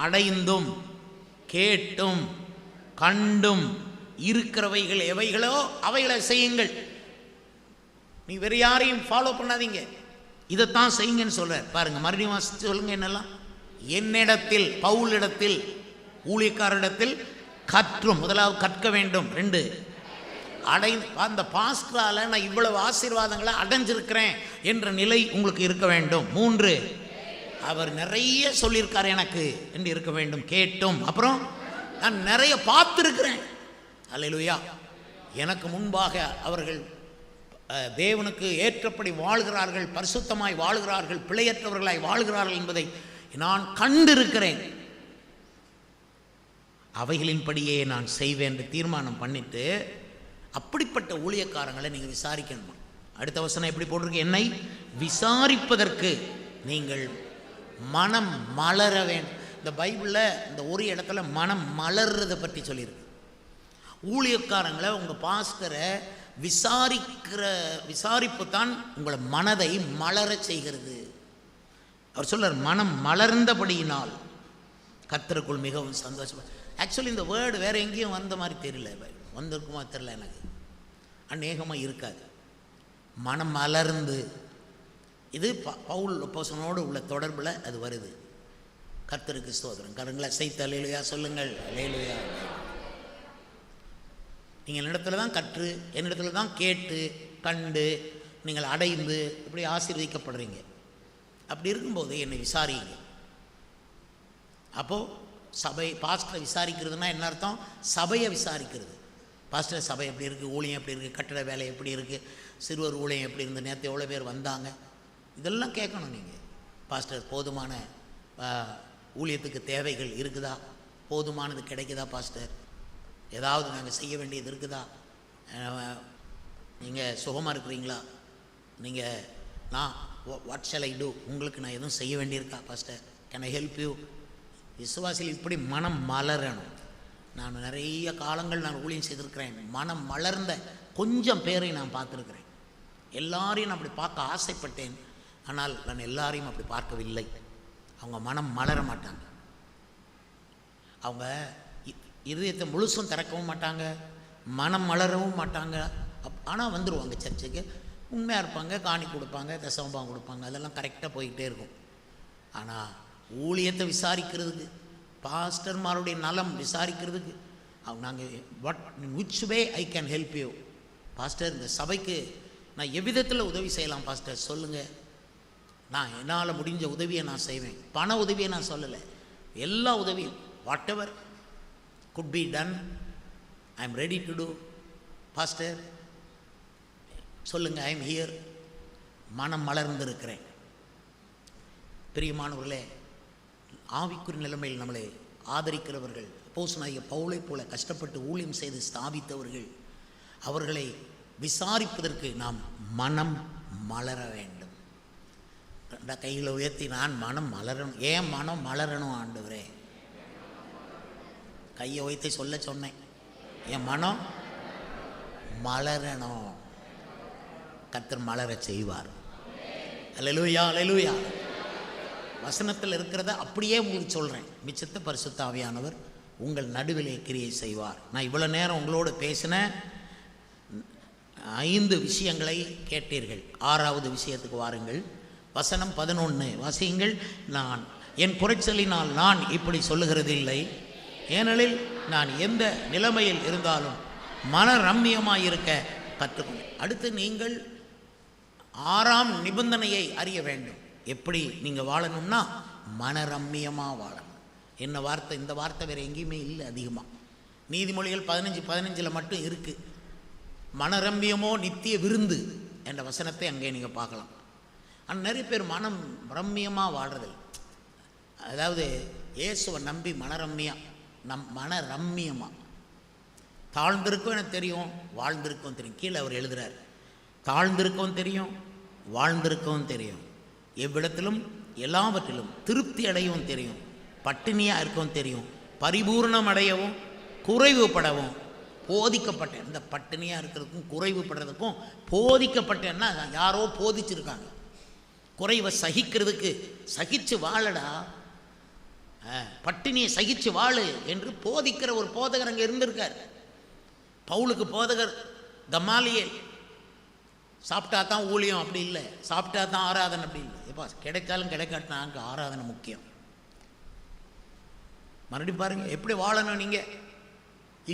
அடைந்தும் கேட்டும் கண்டும் இருக்கிறவைகள் எவைகளோ அவைகளை செய்யுங்கள். நீ வேறு யாரையும் ஃபாலோ பண்ணாதீங்க. இதைத்தான் செய்யுங்கன்னு சொல்கிறார். பாருங்கள், மறுபடியும் வாசித்து சொல்லுங்க என்னெல்லாம். என்னிடத்தில், பவுலிடத்தில், ஊழியக்காரரிடத்தில் கற்றும். முதலாவது கற்க வேண்டும். 2 அந்த பாஸ்டரால் நான் இவ்வளவு ஆசீர்வாதங்களை அடைஞ்சிருக்கிறேன் என்ற நிலை உங்களுக்கு இருக்க வேண்டும். 3 அவர் நிறைய சொல்லியிருக்கார் எனக்கு என்று இருக்க வேண்டும். கேட்டும். அப்புறம் நான் நிறைய பார்த்துருக்கிறேன். அல்லேலூயா. எனக்கு முன்பாக அவர்கள் தேவனுக்கு ஏற்றபடி வாழ்கிறார்கள், பரிசுத்தமாய் வாழ்கிறார்கள், பிழையற்றவர்களாய் வாழ்கிறார்கள் என்பதை நான் கண்டிருக்கிறேன். அவைகளின்படியே நான் செய்வேன் என்று தீர்மானம் பண்ணிட்டு, அப்படிப்பட்ட ஊழியக்காரங்களை நீங்கள் விசாரிக்கணுமா? அடுத்த வசனம் எப்படி போட்டிருக்கு? என்னை விசாரிப்பதற்கு நீங்கள் மனம் மலர வேண்டும். இந்த பைபிளில் இந்த ஒரு இடத்துல மனம் மலர்றதை பற்றி சொல்லியிருக்கு. ஊழியக்காரங்களை, உங்கள் பாஸ்டரை விசாரிப்பு தான் உங்களை மனதை மலர செய்கிறது. அவர் சொல்றார், மனம் மலர்ந்தபடியினால் கர்த்தருக்குள் மிகவும் சந்தோஷம். ஆக்சுவலி இந்த வேர்டு வேறு எங்கேயும் வந்த மாதிரி தெரியல, வந்திருக்குமா தெரியல, எனக்கு அநேகமாக இருக்காது. மனம் மலர்ந்து, இது பவுல் அப்போஸ்தலனோடு உள்ள தொடர்பில் அது வருது. கர்த்தருக்கு ஸ்தோத்திரம். கரங்களை அசைத்து அல்லேலூயா சொல்லுங்கள். அல்லேலூயா. நீங்கள் என்னிடத்துல தான் கற்று, என்னிடத்துல தான் கேட்டு கண்டு நீங்கள் அடைந்து இப்படி ஆசீர்வதிக்கப்படுறீங்க. அப்படி இருக்கும்போது என்னை விசாரிங்க. அப்போது சபை பாஸ்டரை விசாரிக்கிறதுனா என்ன அர்த்தம்? சபையை விசாரிக்கிறது. பாஸ்டர் சபை எப்படி இருக்குது, ஊழியம் எப்படி இருக்குது, கட்டட வேலை எப்படி இருக்குது, சிறுவர் ஊழியம் எப்படி இருந்து, நேற்று எவ்வளோ பேர் வந்தாங்க, இதெல்லாம் கேட்கணும் நீங்கள். பாஸ்டர் போதுமான ஊழியத்துக்கு தேவைகள் இருக்குதா, போதுமானது கிடைக்குதா, பாஸ்டர் ஏதாவது நாங்கள் செய்ய வேண்டியது இருக்குதா, நீங்கள் சுகமாக இருக்கிறீங்களா, நீங்கள் நான் வாட் ஷால் ஐ டூ, உங்களுக்கு நான் எதுவும் செய்ய வேண்டியிருக்கா pastor, can I help you. விசுவாசிகள் இப்படி மனம் மலரணும். நான் நிறைய காலங்கள் நான் ஊழியம் செய்திருக்கிறேன். மனம் மலர்ந்த கொஞ்சம் பேரை நான் பார்த்துருக்கிறேன். எல்லாரையும் நான் அப்படி பார்க்க ஆசைப்பட்டேன். ஆனால் நான் எல்லாரையும் அப்படி பார்க்கவில்லை. அவங்க மனம் மலர மாட்டாங்க. அவங்க இதயத்தை முழுசும் திறக்கவும் மாட்டாங்க, மனம் மலரவும் மாட்டாங்க. ஆனால் வந்துடுவாங்க சர்ச்சுக்கு, உண்மையாக இருப்பாங்க, காணி கொடுப்பாங்க, தசமபாகம் கொடுப்பாங்க, அதெல்லாம் கரெக்டாக போய்கிட்டே இருக்கும். ஆனால் ஊழியத்தை விசாரிக்கிறதுக்கு, பாஸ்டர்மாருடைய நலம் விசாரிக்கிறதுக்கு, அவங்க நாங்கள் what which way I can help you pastor, இந்த சபைக்கு நான் எவ்விதத்தில் உதவி செய்யலாம் பாஸ்டர் சொல்லுங்கள், நான் என்னால் முடிஞ்ச உதவியை நான் செய்வேன். பண உதவியை நான் சொல்லலை, எல்லா உதவியும் what ever could be done, I am ready to do. Pastor, சொல்லுங்க, I am here. மனம் மலர்ந்திருக்கிறேன். பிரியமானவர்களே, ஆவிக்குரிய நிலைமையில் நம்மளை ஆதரிக்கிறவர்கள், அப்போஸ்தலனாகிய பவுலை போல கஷ்டப்பட்டு ஊழியம் செய்து ஸ்தாபித்தவர்கள், அவர்களை விசாரிப்பதற்கு நாம் மனம் மலர வேண்டும். கையில் உயர்த்தி, நான் மனம் மலரணும். ஏன் மனம் மலரணும் ஆண்டவரே? கையை வைத்து சொல்ல சொன்னேன், என் மனம் மலரணும். கர்த்தர் மலர செய்வார். அல்லேலூயா, அல்லேலூயா. வசனத்தில் இருக்கிறத அப்படியே உங்களுக்கு சொல்கிறேன். மிச்சத்தை பரிசுத்த ஆவியானவர் உங்கள் நடுவிலே கிரியை செய்வார். நான் இவ்வளோ நேரம் உங்களோடு பேசின 5 விஷயங்களை கேட்டீர்கள். 6வது விஷயத்துக்கு வாருங்கள். வசனம் 11 வாசியுங்கள். நான் என் குறைச்சலினால் நான் இப்படி சொல்லுகிறது இல்லை, ஏனெனில் நான் எந்த நிலைமையில் இருந்தாலும் மன ரம்மியமாக இருக்க கற்றுக்கொண்டேன். அடுத்து நீங்கள் 6ஆம் நிபந்தனையை அறிய வேண்டும். எப்படி நீங்கள் வாழணும்னா மனரம்மியமாக வாழணும். என்ன வார்த்தை? இந்த வார்த்தை வேறு எங்கேயுமே இல்லை அதிகமாக. நீதிமொழிகள் 15:15 மட்டும் இருக்குது. மனரம்மியமோ நித்திய விருந்து என்ற வசனத்தை அங்கே நீங்கள் பார்க்கலாம். ஆனால் நிறைய பேர் மனம் ரம்மியமாக வாழ்றதில்லை. அதாவது இயேசுவை நம்பி மனரம்மியமாக தாழ்ந்திருக்கும் எனக்கு தெரியும், வாழ்ந்திருக்கவும் தெரியும். கீழே அவர் எழுதுகிறார், தாழ்ந்திருக்கவும் தெரியும், வாழ்ந்திருக்கவும் தெரியும், எவ்விடத்திலும் எல்லாவற்றிலும் திருப்தி அடையவும் தெரியும், பட்டினியாக இருக்கவும் தெரியும், பரிபூர்ணம் அடையவும் குறைவுபடவும் போதிக்கப்பட்டேன். இந்த பட்டினியாக இருக்கிறதுக்கும் குறைவுபடுறதுக்கும் போதிக்கப்பட்டேன்னா யாரோ போதிச்சிருக்காங்க. குறைவை சகிக்கிறதுக்கு சகிச்சு வாழடா, பட்டினியை சகிச்சு வாழு என்று போதிக்கிற ஒரு போதகர் அங்கே இருந்திருக்கார். பவுலுக்கு போதகர் கமாலியேல். சாப்பிட்டா தான் ஊழியம் அப்படி இல்லை, சாப்பிட்டா தான் ஆராதனை அப்படி இல்லை. எப்பா கிடைச்சாலும் கிடைக்காட்டினா ஆராதனை முக்கியம். மறுபடியும் பாருங்கள் எப்படி வாழணும். நீங்கள்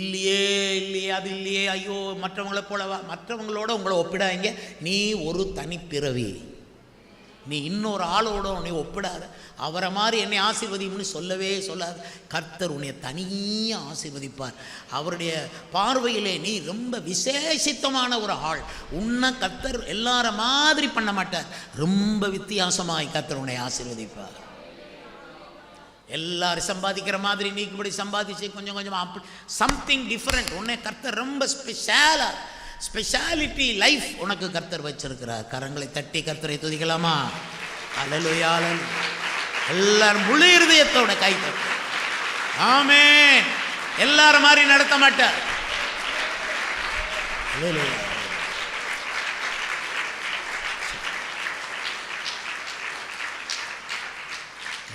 இல்லையே இல்லையே அது இல்லையே ஐயோ மற்றவங்களை போலவா, மற்றவங்களோட உங்களை ஒப்பிடாதீங்க. நீ ஒரு தனிப்பிறவி, நீ இன்னொரு ஆளோட உன்னை ஒப்பிடாத. அவரை மாதிரி என்னை ஆசீர்வதின்னு சொல்லவே சொல்லாது. கர்த்தர் உன்னை தனியாக ஆசீர்வதிப்பார். அவருடைய பார்வையிலே நீ ரொம்ப விசேஷித்தமான ஒரு ஆள். உன்னை கர்த்தர் எல்லார மாதிரி பண்ண மாட்டார், ரொம்ப வித்தியாசமாய் கர்த்தர் உன்னை ஆசீர்வதிப்பார். எல்லாரும் சம்பாதிக்கிற மாதிரி நீ இப்படி சம்பாதிச்சு கொஞ்சம் கொஞ்சம் அப்படி சம்திங் டிஃப்ரெண்ட். உன்னை கர்த்தர் ரொம்ப ஸ்பெஷாலிட்டி லைஃப் உனக்கு கர்த்தர் வச்சிருக்கிறார். கரங்களை தட்டி கர்த்தரை துதிக்கலாமா? அல்லேலூயா. எல்லாரும் முழு இருதயத்தோட கை தட்டு. ஆமென். எல்லாரும் மாதிரி நடத்த மாட்டார். அல்லேலூயா.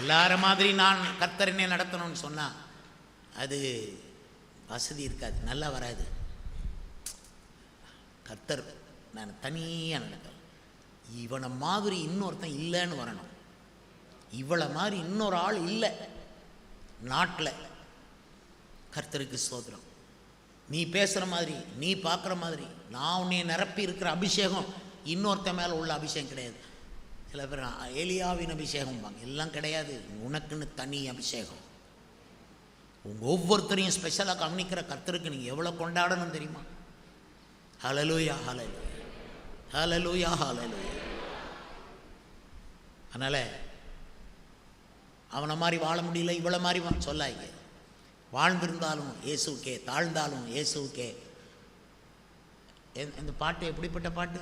எல்லாரும் மாதிரி நான் கர்த்தர் என்னை நடத்தணும்னு சொன்னால் அது வசதி இருக்காது, நல்லா வராது. கர்த்தர் நான் தனியாக நடக்கிறேன். இவனை மாதிரி இன்னொருத்தன் இல்லைன்னு வரணும். இவளை மாதிரி இன்னொரு ஆள் இல்லை நாட்டில். கர்த்தருக்கு ஸ்தோத்திரம். நீ பேசுகிற மாதிரி, நீ பார்க்குற மாதிரி, நான் உன்னை நிரப்பி இருக்கிற அபிஷேகம் இன்னொருத்தன் மேலே உள்ள அபிஷேகம் கிடையாது. சில பேர் ஏலியாவின் அபிஷேகம் பாங்க, எல்லாம் கிடையாது. உனக்குன்னு தனி அபிஷேகம். உங்கள் ஒவ்வொருத்தரையும் ஸ்பெஷலாக கவனிக்கிற கர்த்தருக்கு நீங்கள் எவ்வளோ கொண்டாடணும் தெரியுமா? ஹல்லேலூயா ஹல்லேலூயா ஹல்லேலூயா ஹல்லேலூயா. அதனால் அவனை மாதிரி வாழ முடியல, இவ்வளோ மாதிரி சொல்லாங்க. வாழ்ந்திருந்தாலும் இயேசுக்கே, தாழ்ந்தாலும் இயேசுக்கே. இந்த பாட்டு எப்படிப்பட்ட பாட்டு?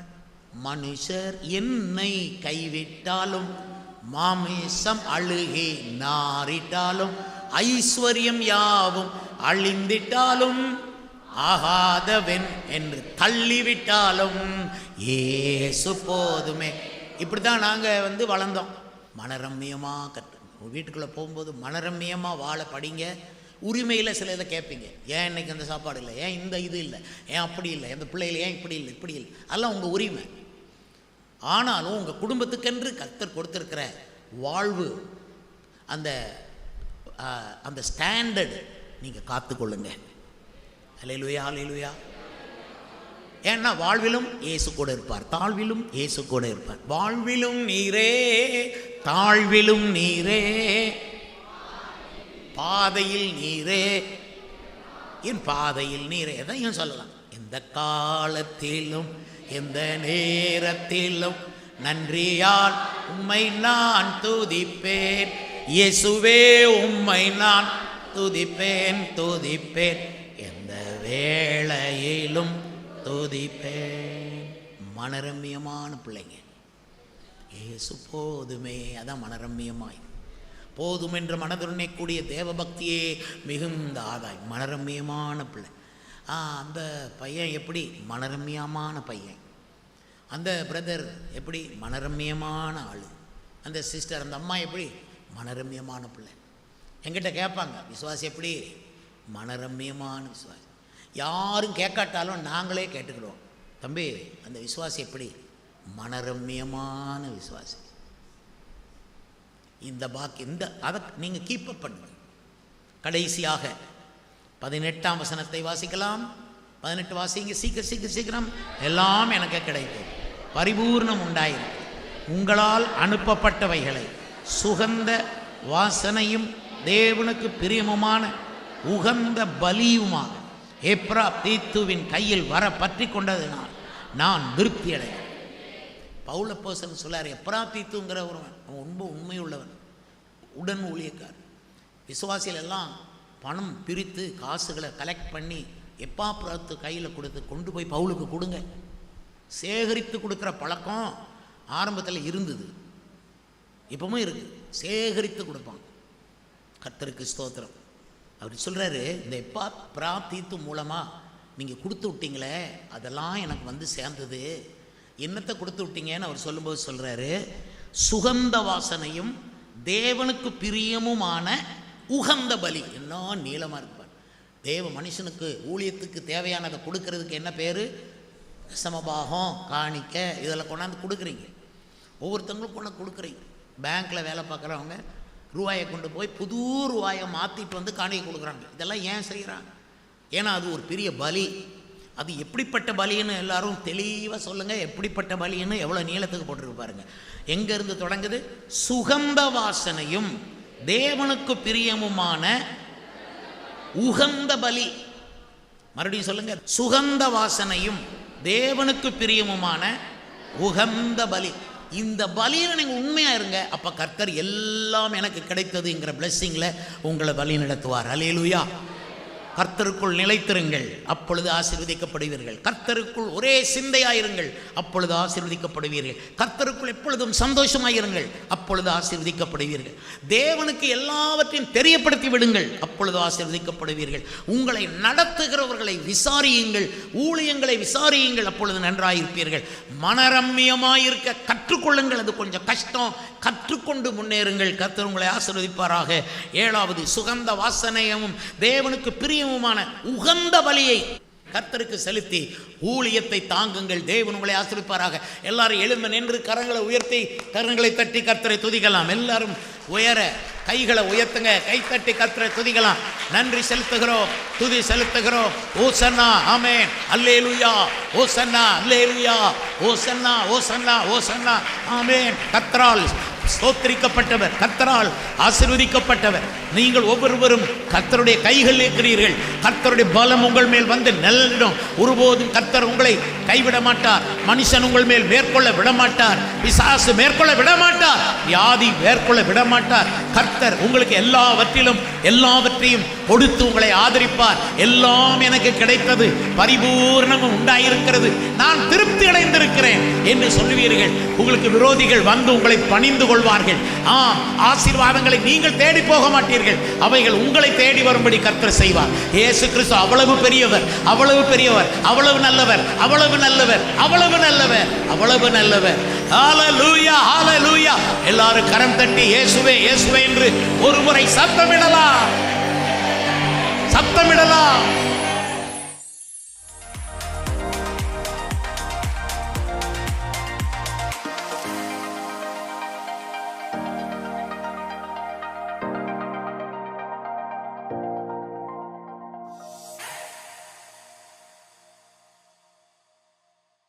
மனுஷர் என்னை கைவிட்டாலும், மாமிசம் அழுகி நாரிட்டாலும், ஐஸ்வர்யம் யாவும் அழிந்திட்டாலும், ஆகாதவன் என்று தள்ளிவிட்டாலும் இயேசு போதுமே. இப்படி தான் நாங்கள் வளர்ந்தோம். மனரம்யமாக கற்று வீட்டுக்குள்ளே போகும்போது மனரம்யமாக வாழ படிங்க. உரிமையில் சில இதை கேட்பீங்க. ஏன் இன்னைக்கு அந்த சாப்பாடு இல்லை, ஏன் இந்த இது இல்லை, ஏன் அப்படி இல்லை, அந்த பிள்ளைகள் ஏன் இப்படி இல்லை இப்படி இல்லை, அதெல்லாம் உங்கள் உரிமை. ஆனாலும் உங்கள் குடும்பத்துக்கென்று கர்த்தர் கொடுத்துருக்கிற வாழ்வு, அந்த அந்த ஸ்டாண்டர்டு நீங்கள் காத்துக்கொள்ளுங்க. அல்லேலூயா அல்லேலூயா. ஏன்னா வாழ்விலும் இயேசு கூட இருப்பார், தாழ்விலும் இயேசு கூட இருப்பார். வாழ்விலும் நீரே, தாழ்விலும் நீரே, பாதையில் நீரே, என் பாதையில் நீரே. எதையும் சொல்லலாம். எந்த காலத்திலும் எந்த நேரத்திலும் நன்றியால் உம்மை நான் துதிப்பேன். இயேசுவே உம்மை நான் துதிப்பேன் துதிப்பேன், எந்த வேளையிலும் துதிப்பேன். மனரம்யமான பிள்ளைங்க. இயேசு போதுமே, அதான் மனரம்யமாய். போதும் என்ற மனதுடனே கூடிய தேவபக்தியே மிகுந்த ஆதாய். மனரம்யமான பிள்ளை. அந்த பையன் எப்படி மனரம்யமான பையன், அந்த பிரதர் எப்படி மனரம்யமான ஆள், அந்த சிஸ்டர், அந்த அம்மா எப்படி மனரம்யமான பிள்ளை. என்கிட்ட கேட்பாங்க, விசுவாசி எப்படி? மனரம்யமான விசுவாசி. யாரும் கேட்காட்டாலும் நாங்களே கேட்டுக்கிடுவோம், தம்பி அந்த விசுவாசி எப்படி? மனரம்யமான விசுவாசி. இந்த அதை நீங்கள் கீப்பப் பண்ணுங்க. கடைசியாக 18ஆம் வசனத்தை வாசிக்கலாம். 18 வாசிங்க, சீக்கிரம். எல்லாம் எனக்கு கிடைக்கும், பரிபூர்ணம் உண்டாயிருக்கு. உங்களால் அனுப்பப்பட்டவைகளை சுகந்த வாசனையும் தேவனுக்கு பிரியமுமான உகந்த பலியுமாக எப்ராத்தீத்துவின் கையில் வர பற்றி கொண்டதினால் நான் திருப்தி அடைகிறேன். பவுல் அப்போஸ்தலன் சொல்லார், எப்ராத்தீத்துங்கிற ஒருவன் அவன் ரொம்ப உண்மையுள்ளவன், உடன் ஊழியக்கார். விசுவாசிகள் எல்லாம் பணம் பிரித்து காசுகளை கலெக்ட் பண்ணி எப்பாப்ராத்து கையில் கொடுத்து கொண்டு போய் பவுலுக்கு கொடுங்க. சேகரித்து கொடுக்குற பழக்கம் ஆரம்பத்தில் இருந்தது, இப்பவும் இருக்குது. சேகரித்து கொடுப்பாங்க. கர்த்தருக்கு ஸ்தோத்திரம். அவர் சொல்கிறாரு, இந்த எப்பாப்ராத்தீத்து மூலமாக நீங்கள் கொடுத்து விட்டீங்களே, அதெல்லாம் எனக்கு சேர்ந்தது. என்னத்தை கொடுத்து விட்டீங்கன்னு அவர் சொல்லும்போது சொல்கிறாரு, சுகந்த வாசனையும் தேவனுக்கு பிரியமுமான உகந்த பலி. இன்னும் நீளமாக இருப்பார். தேவ மனுஷனுக்கு ஊழியத்துக்கு தேவையானதை கொடுக்கறதுக்கு என்ன பேர்? சமபாகம் காணிக்க இதெல்லாம் கொண்டாந்து கொடுக்குறீங்க. ஒவ்வொருத்தவங்களும் கொண்டு கொடுக்குறீங்க. பேங்க்கில் வேலை பார்க்குறவங்க ரூபாயை கொண்டு போய் புது ரூபாயை மாற்றிட்டு வந்து காணிக்கை கொடுக்குறாங்க. இதெல்லாம் ஏன் செய்கிறாங்க? ஏன்னா அது ஒரு பெரிய பலி. அது எப்படிப்பட்ட பலின்னு எல்லாரும் தெளிவாக சொல்லுங்கள். எப்படிப்பட்ட பலின்னு எவ்வளோ நீளத்துக்கு போட்டிருக்கு பாருங்க. எங்கேருந்து தொடங்குது? சுகந்த வாசனையும் தேவனுக்கு பிரியமுமான உகந்த பலி. மறுபடியும் சொல்லுங்க. சுகந்த வாசனையும் தேவனுக்கு பிரியமுமான உகந்த பலி. இந்த பலியில் நீங்கள் உண்மையாக இருங்க. அப்போ கர்த்தர் எல்லாம் எனக்கு கிடைத்ததுங்கிற பிளெஸ்ஸிங்கில் உங்களை வழி நடத்துவார். அல்லேலூயா. கர்த்தருக்குள் நிலைத்திருங்கள், அப்பொழுது ஆசீர்வதிக்கப்படுவீர்கள். கர்த்தருக்குள் ஒரே சிந்தையாயிருங்கள், அப்பொழுது ஆசீர்வதிக்கப்படுவீர்கள். கர்த்தருக்குள் எப்பொழுதும் சந்தோஷமாயிருங்கள், அப்பொழுது ஆசீர்வதிக்கப்படுவீர்கள். தேவனுக்கு எல்லாவற்றையும் தெரியப்படுத்தி விடுங்கள், அப்பொழுது ஆசீர்வதிக்கப்படுவீர்கள். உங்களை நடத்துகிறவர்களை விசாரியுங்கள், ஊழியங்களை விசாரியுங்கள், அப்பொழுது நன்றாயிருப்பீர்கள். மனரம்யமாயிருக்க கற்றுக்கொள்ளுங்கள். அது கொஞ்சம் கஷ்டம். கற்றுக்கொண்டு முன்னேறுங்கள். கர்த்தர் உங்களை ஆசீர்வதிப்பாராக. 7வது, சுகந்த வாசனையும் தேவனுக்கு பிரியமுமான உகந்த பலியை கர்த்தருக்கு செலுத்தி ஊழியத்தை தாங்குங்கள். தேவன் உங்களை ஆசீர்வதிப்பாராக. எல்லாரும் எழும்ப நின்று கரங்களை உயர்த்தி கரங்களை தட்டி கர்த்தரை துதிக்கலாம். எல்லாரும் உயர கைகளை உயர்த்துங்க. கை தட்டி கர்த்தரை துதிக்கலாம். நன்றி செலுத்துகிறோம், துதி செலுத்துகிறோம். ஓசன்னா, ஆமென், அல்லேலூயா. ஓசன்னா, அல்லேலூயா. ஓசன்னா, ஓசன்னா, ஓசன்னா, ஆமென். கர்த்தரால் ஸ்தோத்திரிக்கப்பட்டவர், கர்த்தரால் ஆசீர்வதிக்கப்பட்டவர். நீங்கள் ஒவ்வொருவரும் கர்த்தருடைய கைகளில் இருக்கிறீர்கள். கர்த்தருடைய பலம் உங்கள் மேல் வந்து நிழலிடும். ஒருபோதும் கர்த்தர் உங்களை கைவிட மாட்டார். மனுஷன் உங்கள் மேல் மேற்கொள்ள விடமாட்டார். பிசாசு மேற்கொள்ள விடமாட்டார். வியாதி மேற்கொள்ள விடமாட்டார். கர்த்தர் உங்களுக்கு எல்லாவற்றையும் கொடுத்து உங்களை ஆதரிப்பார். எல்லாம் எனக்கு கிடைத்தது, பரிபூர்ணமும் உண்டாயிருக்கிறது, நான் திருப்தி அடைந்திருக்கிறேன் என்று சொல்லுவீர்கள். உங்களுக்கு விரோதிகள் வந்து உங்களை பணிந்து கொள்வார்கள். ஆசீர்வாதங்களை நீங்கள் தேடி போக மாட்டீர்கள், அவைகள் உங்களை தேடி வரும்படி கர்த்தர் செய்வார். இயேசு கிறிஸ்து அவ்வளவு பெரியவர், அவ்வளவு பெரியவர், அவ்வளவு நல்லவர், அவ்வளவு நல்லவர், அவ்வளவு நல்லவர், அவ்வளவு நல்லவர். ஹalleluya, ஹalleluya. எல்லாரும் கரம் தட்டி இயேசுவே, இயேசுவே என்று ஒரு முறை சத்தமிடலாம், சத்தமிடலாம்.